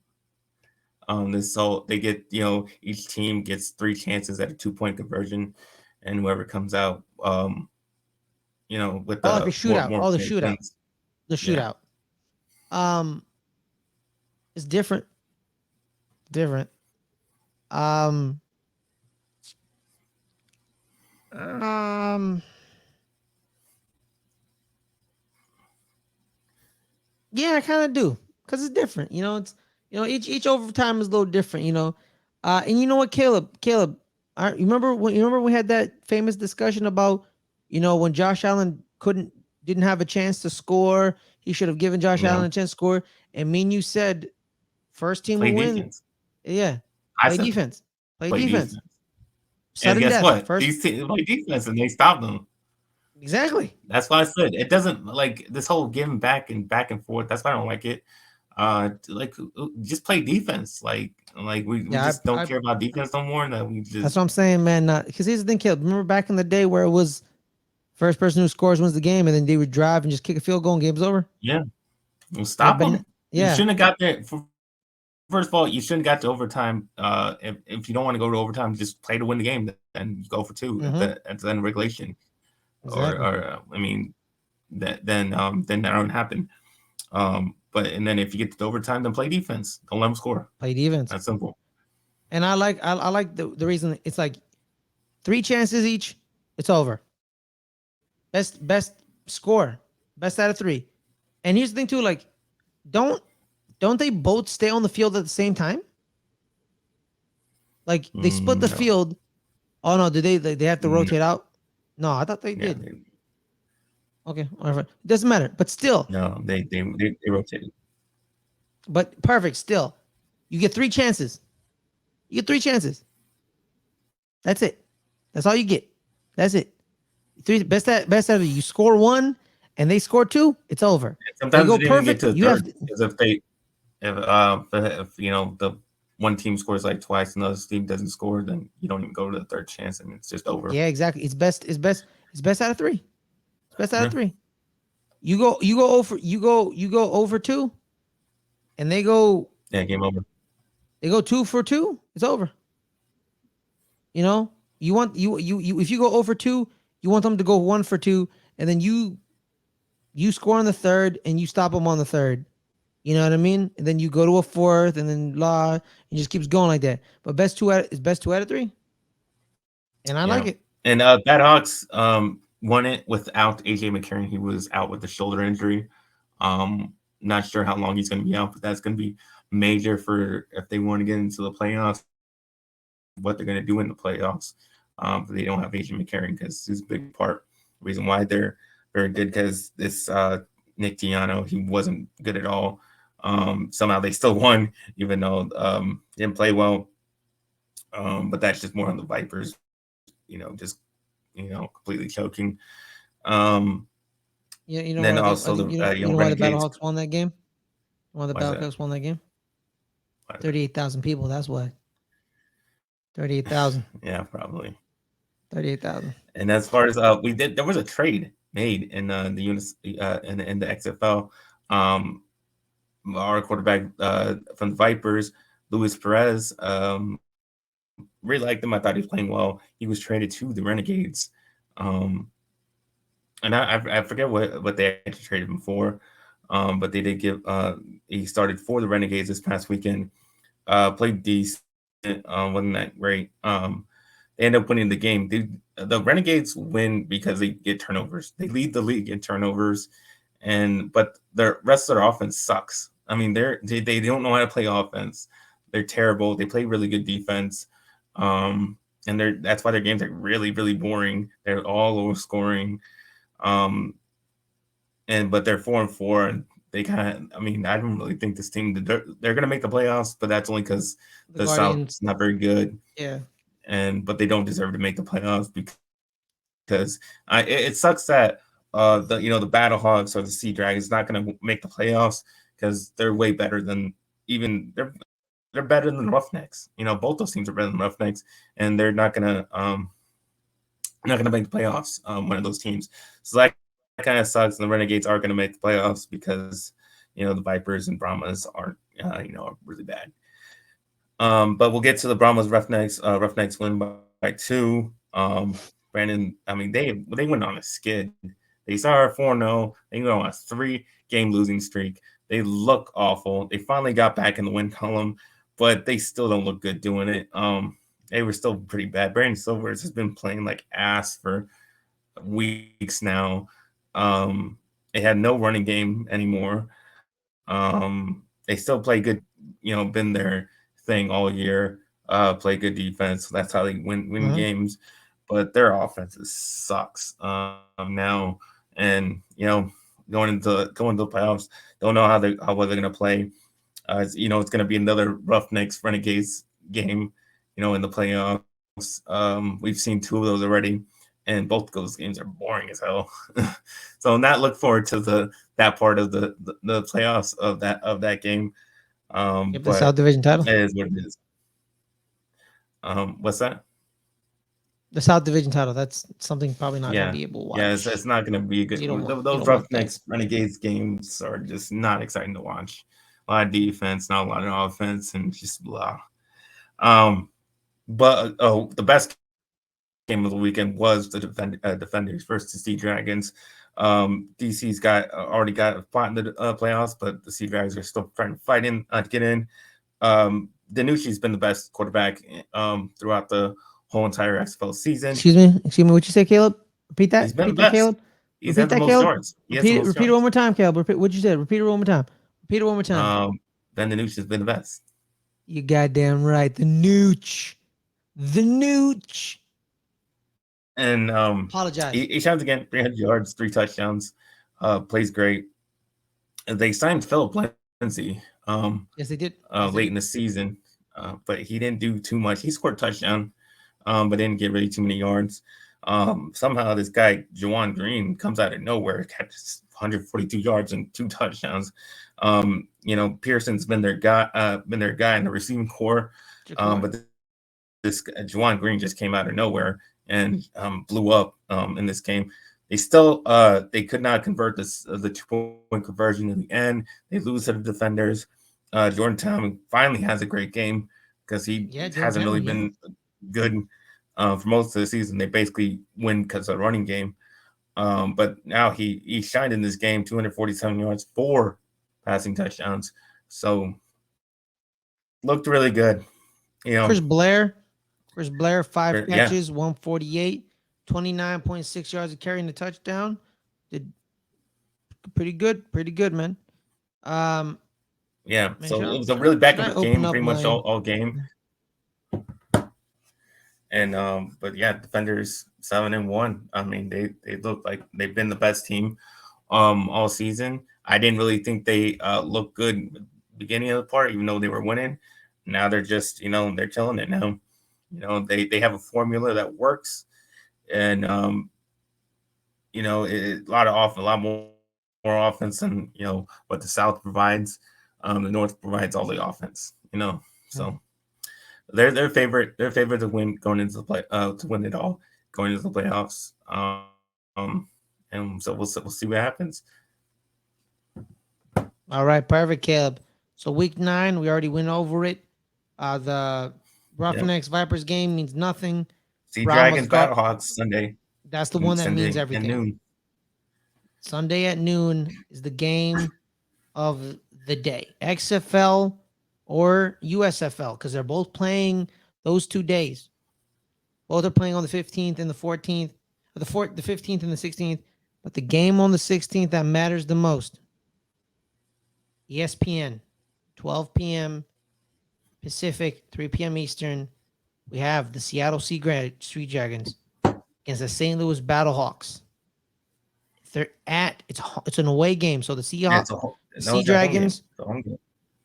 This so they get each team gets 3 chances at a 2 point conversion, and whoever comes out with Oh, like a the shootout. more Oh, the points shootout. wins. The Yeah. shootout. Um, it's different. Different. Um, um, yeah, I kind of do because it's different. It's each overtime is a little different. And you know what, Caleb, you remember we had that famous discussion about when Josh Allen didn't have a chance to score, he should have given Josh Yeah. Allen a chance to score, and me and you said first team Play will win. defense. Yeah, I play said defense, play play defense, defense. And sudden guess death what? first. These teams play defense and they stop them. Exactly. That's why I said it doesn't like this whole giving back and forth. That's why I don't like it. Like just play defense. Like we Yeah, just don't I care about defense no more. That we that's just what I'm saying, man. Because here's the thing, Caleb. Remember back in the day where it was first person who scores wins the game, and then they would drive and just kick a field goal and game's over. yeah, we'll Yeah, stop but them. You yeah, shouldn't have got there. First of all, you shouldn't got to overtime. If you don't want to go to overtime, just play to win the game. Then you go for two mm-hmm, at the end of regulation. exactly. I mean then that don't happen. But and then if you get to overtime, then play defense. Don't let them score. Play defense, That's simple. and I like the reason it's like 3 chances each. It's over. Best score, best out of three. And here's the thing too, like don't don't they both stay on the field at the same time? Like they split the No, field. Oh no, did they have to no, rotate out? No, I thought they yeah, did. Okay, whatever. It doesn't matter. But still, no, they rotated. but perfect. Still, you get 3 chances. You get 3 chances. That's it. That's all you get. That's it. Three best out of you score one, and they score two. It's over. They Sometimes go they didn't even get perfect. to the You have third because if the one team scores like twice and the other team doesn't score, then you don't even go to the third chance and it's just over. yeah, exactly. It's best. It's best. It's best out of three. It's best out of Yeah, three. You go over two, and yeah, game over. they go 2 for 2. It's over. You want you if you go over two, you want them to go 1 for 2, and then you score on the third and you stop them on the third. You know what I mean? And then you go to a fourth, and then it just keeps going like that. But best 2 out of 3, and I like Yeah, it. and Bad Hawks won it without AJ McCarron. He was out with a shoulder injury. Not sure how long he's going to be out, but that's going to be major for if they want to get into the playoffs. What they're going to do in the playoffs. But they don't have AJ McCarron because he's a big part. Reason why they're very good because this Nick Tiano, he wasn't good at all. Somehow they still won, even though didn't play well. But that's just more on the Vipers, just completely choking. Um, You know then what I also think you know why the Renegades. Battlehawks won that game? Why the Why is that? Battlehawks won that game? Why is that? 38,000 people. That's why. 38,000. Yeah, probably. 38,000. And as far as there was a trade made in the Unis in the XFL. Our quarterback from the Vipers, Luis Perez, really liked him. I thought he was playing well. He was traded to the Renegades, um, and I forget what they actually traded him for, but they did give. He started for the Renegades this past weekend. Played decent, wasn't that great. They end up winning the game. The Renegades win because they get turnovers. They lead the league in turnovers, but the rest of their offense sucks. I mean, they don't know how to play offense. They're terrible. They play really good defense, and that's why their games are really really boring. They're all low scoring, um, but they're 4-4, and they kind of. I mean, I don't really think this team they're going to make the playoffs, but that's only because The the Guardians. South's not very good, Yeah. but they don't deserve to make the playoffs because because it sucks that the Battlehawks or the Sea Dragons not going to make the playoffs because they're way better than even they're better than the Roughnecks. Both those teams are better than the Roughnecks, and they're not gonna make the playoffs. One of those teams, so that kind of sucks. And the Renegades are gonna make the playoffs because the Vipers and Brahmas are really bad. But we'll get to the Brahmas Roughnecks. Roughnecks win by 2. Brandon, I mean they went on a skid. They started 4-0. They went on a 3-game losing streak. They look awful. They finally got back in the win column, but they still don't look good doing it. They were still pretty bad. Brandon Silvers has been playing like ass for weeks now. They had no running game anymore. They still play good, been their thing all year. Play good defense. That's how they win games. But their offense sucks now, and going into the playoffs, don't know how well they're gonna play. It's going to be another Roughnecks Renegades game, in the playoffs. We've seen 2 of those already, and both those games are boring as hell. So not look forward to that part of the playoffs of that game. Give the South Division title. It is what it is. What's that? The South Division title. That's something probably not going to be able to watch. Yeah, it's not going to be a good. Those Roughnecks Renegades games are just not exciting to watch. A lot of defense, not a lot of offense, and just blah. But the best game of the weekend was the Defenders versus the Sea Dragons. DC's already got a spot in the playoffs, but the Sea Dragons are still trying to fight in to get in. Danucci's been the best quarterback throughout the whole entire XFL season. Excuse me. What you say, Caleb? Repeat that. He's been the best. Caleb. He's had the most yards. Repeat it one more time, Caleb. Repeat what you said. Repeat it one more time. Ben Danucci's been the best. You goddamn right. The Nooch. And apologize. He shines again, 300 yards, 3 touchdowns. Plays great. They signed Philip Lindsay. Yes, they did. Late in the season, but he didn't do too much. He scored a touchdown, but didn't get really too many yards. Somehow this guy Juwan Green comes out of nowhere, catches 142 yards and 2 touchdowns. Pearson's been their guy in the receiving core, but this Juwan Green just came out of nowhere and blew up in this game. They still they could not convert the 2-point conversion in the end. They lose to the Defenders. Jordan Town finally has a great game because he hasn't really been good for most of the season. They basically win because of the running game. But now he shined in this game, 247 yards, 4 passing touchdowns. So looked really good. Chris Blair, 5 catches, 148, 29.6 yards of carrying the touchdown. Did pretty good, man. So it was a really back and forth game, pretty much all game. And but yeah, Defenders 7-1. I mean, they look like they've been the best team all season. I didn't really think they looked good at the beginning of the part, even though they were winning. Now they're just, they're killing it now. They have a formula that works, and a lot more offense than what the South provides. The North provides all the offense. So they're favorite to win going into the play to win it all going into the playoffs. And so we'll see what happens. All right, perfect, Caleb. So week 9, we already went over it. The Roughnecks Vipers game means nothing. Sea Dragons Battlehawks Sunday. That's the one that means everything. At noon. Sunday at noon is the game of the day. XFL or USFL, because they're both playing those 2 days. Both are playing on the 15th and the 14th, the 15th and the 16th. But the game on the 16th that matters the most, ESPN, 12 p.m. Pacific, 3 p.m. Eastern. We have the Seattle Sea Dragons against the St. Louis Battlehawks. It's an away game, so the Sea Dragons.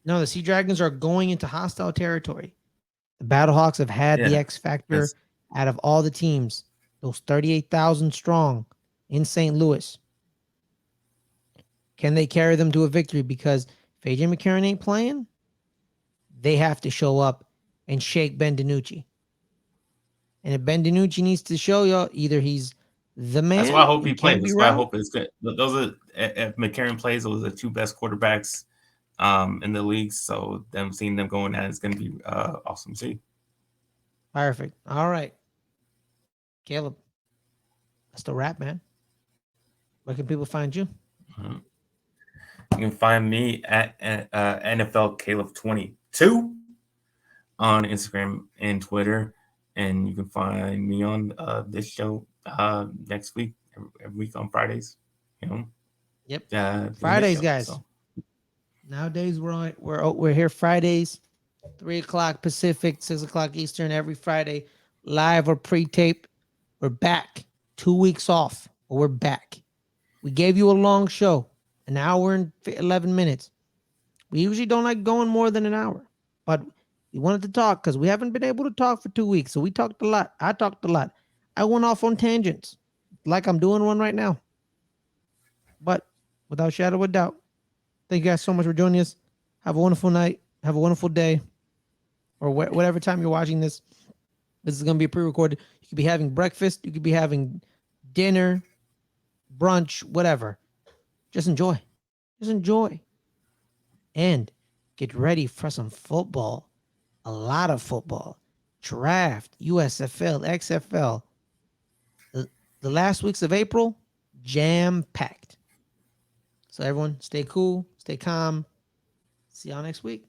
No, the Sea Dragons are going into hostile territory. The Battlehawks have had the X factor out of all the teams. those 38,000 strong in St. Louis. Can they carry them to a victory? Because if AJ McCarron ain't playing, they have to show up and shake Ben DiNucci. And if Ben DiNucci needs to show y'all, either he's the man That's why I hope he and plays. can't be That's why I routed. hope it's good. Those are if McCarron plays, those are the two best quarterbacks in the league. So them seeing them going at is going to be awesome to see. Perfect. All right, Caleb, that's the wrap, man. Where can people find you? Mhm. You can find me at NFL Caleb 22 on Instagram and Twitter, and you can find me on this show next week, every week on Fridays. You know, Yep. doing this Fridays, show. guys. So Nowadays we're here Fridays, 3 o'clock Pacific, 6 o'clock Eastern every Friday, live or pre-tape. We're back. 2 weeks off, but we're back. We gave you a long show, an hour and 11 minutes. We usually don't like going more than an hour, but we wanted to talk because we haven't been able to talk for 2 weeks. So we talked a lot. I talked a lot. I went off on tangents like I'm doing one right now. But without shadow of a doubt, thank you guys so much for joining us. Have a wonderful night. Have a wonderful day, or whatever time you're watching this. This is going to be pre-recorded. You could be having breakfast. You could be having dinner, brunch, whatever. Just enjoy. Just enjoy. And get ready for some football. A lot of football. Draft, USFL, XFL. The last weeks of April, jam-packed. So everyone, stay cool, stay calm. See y'all next week.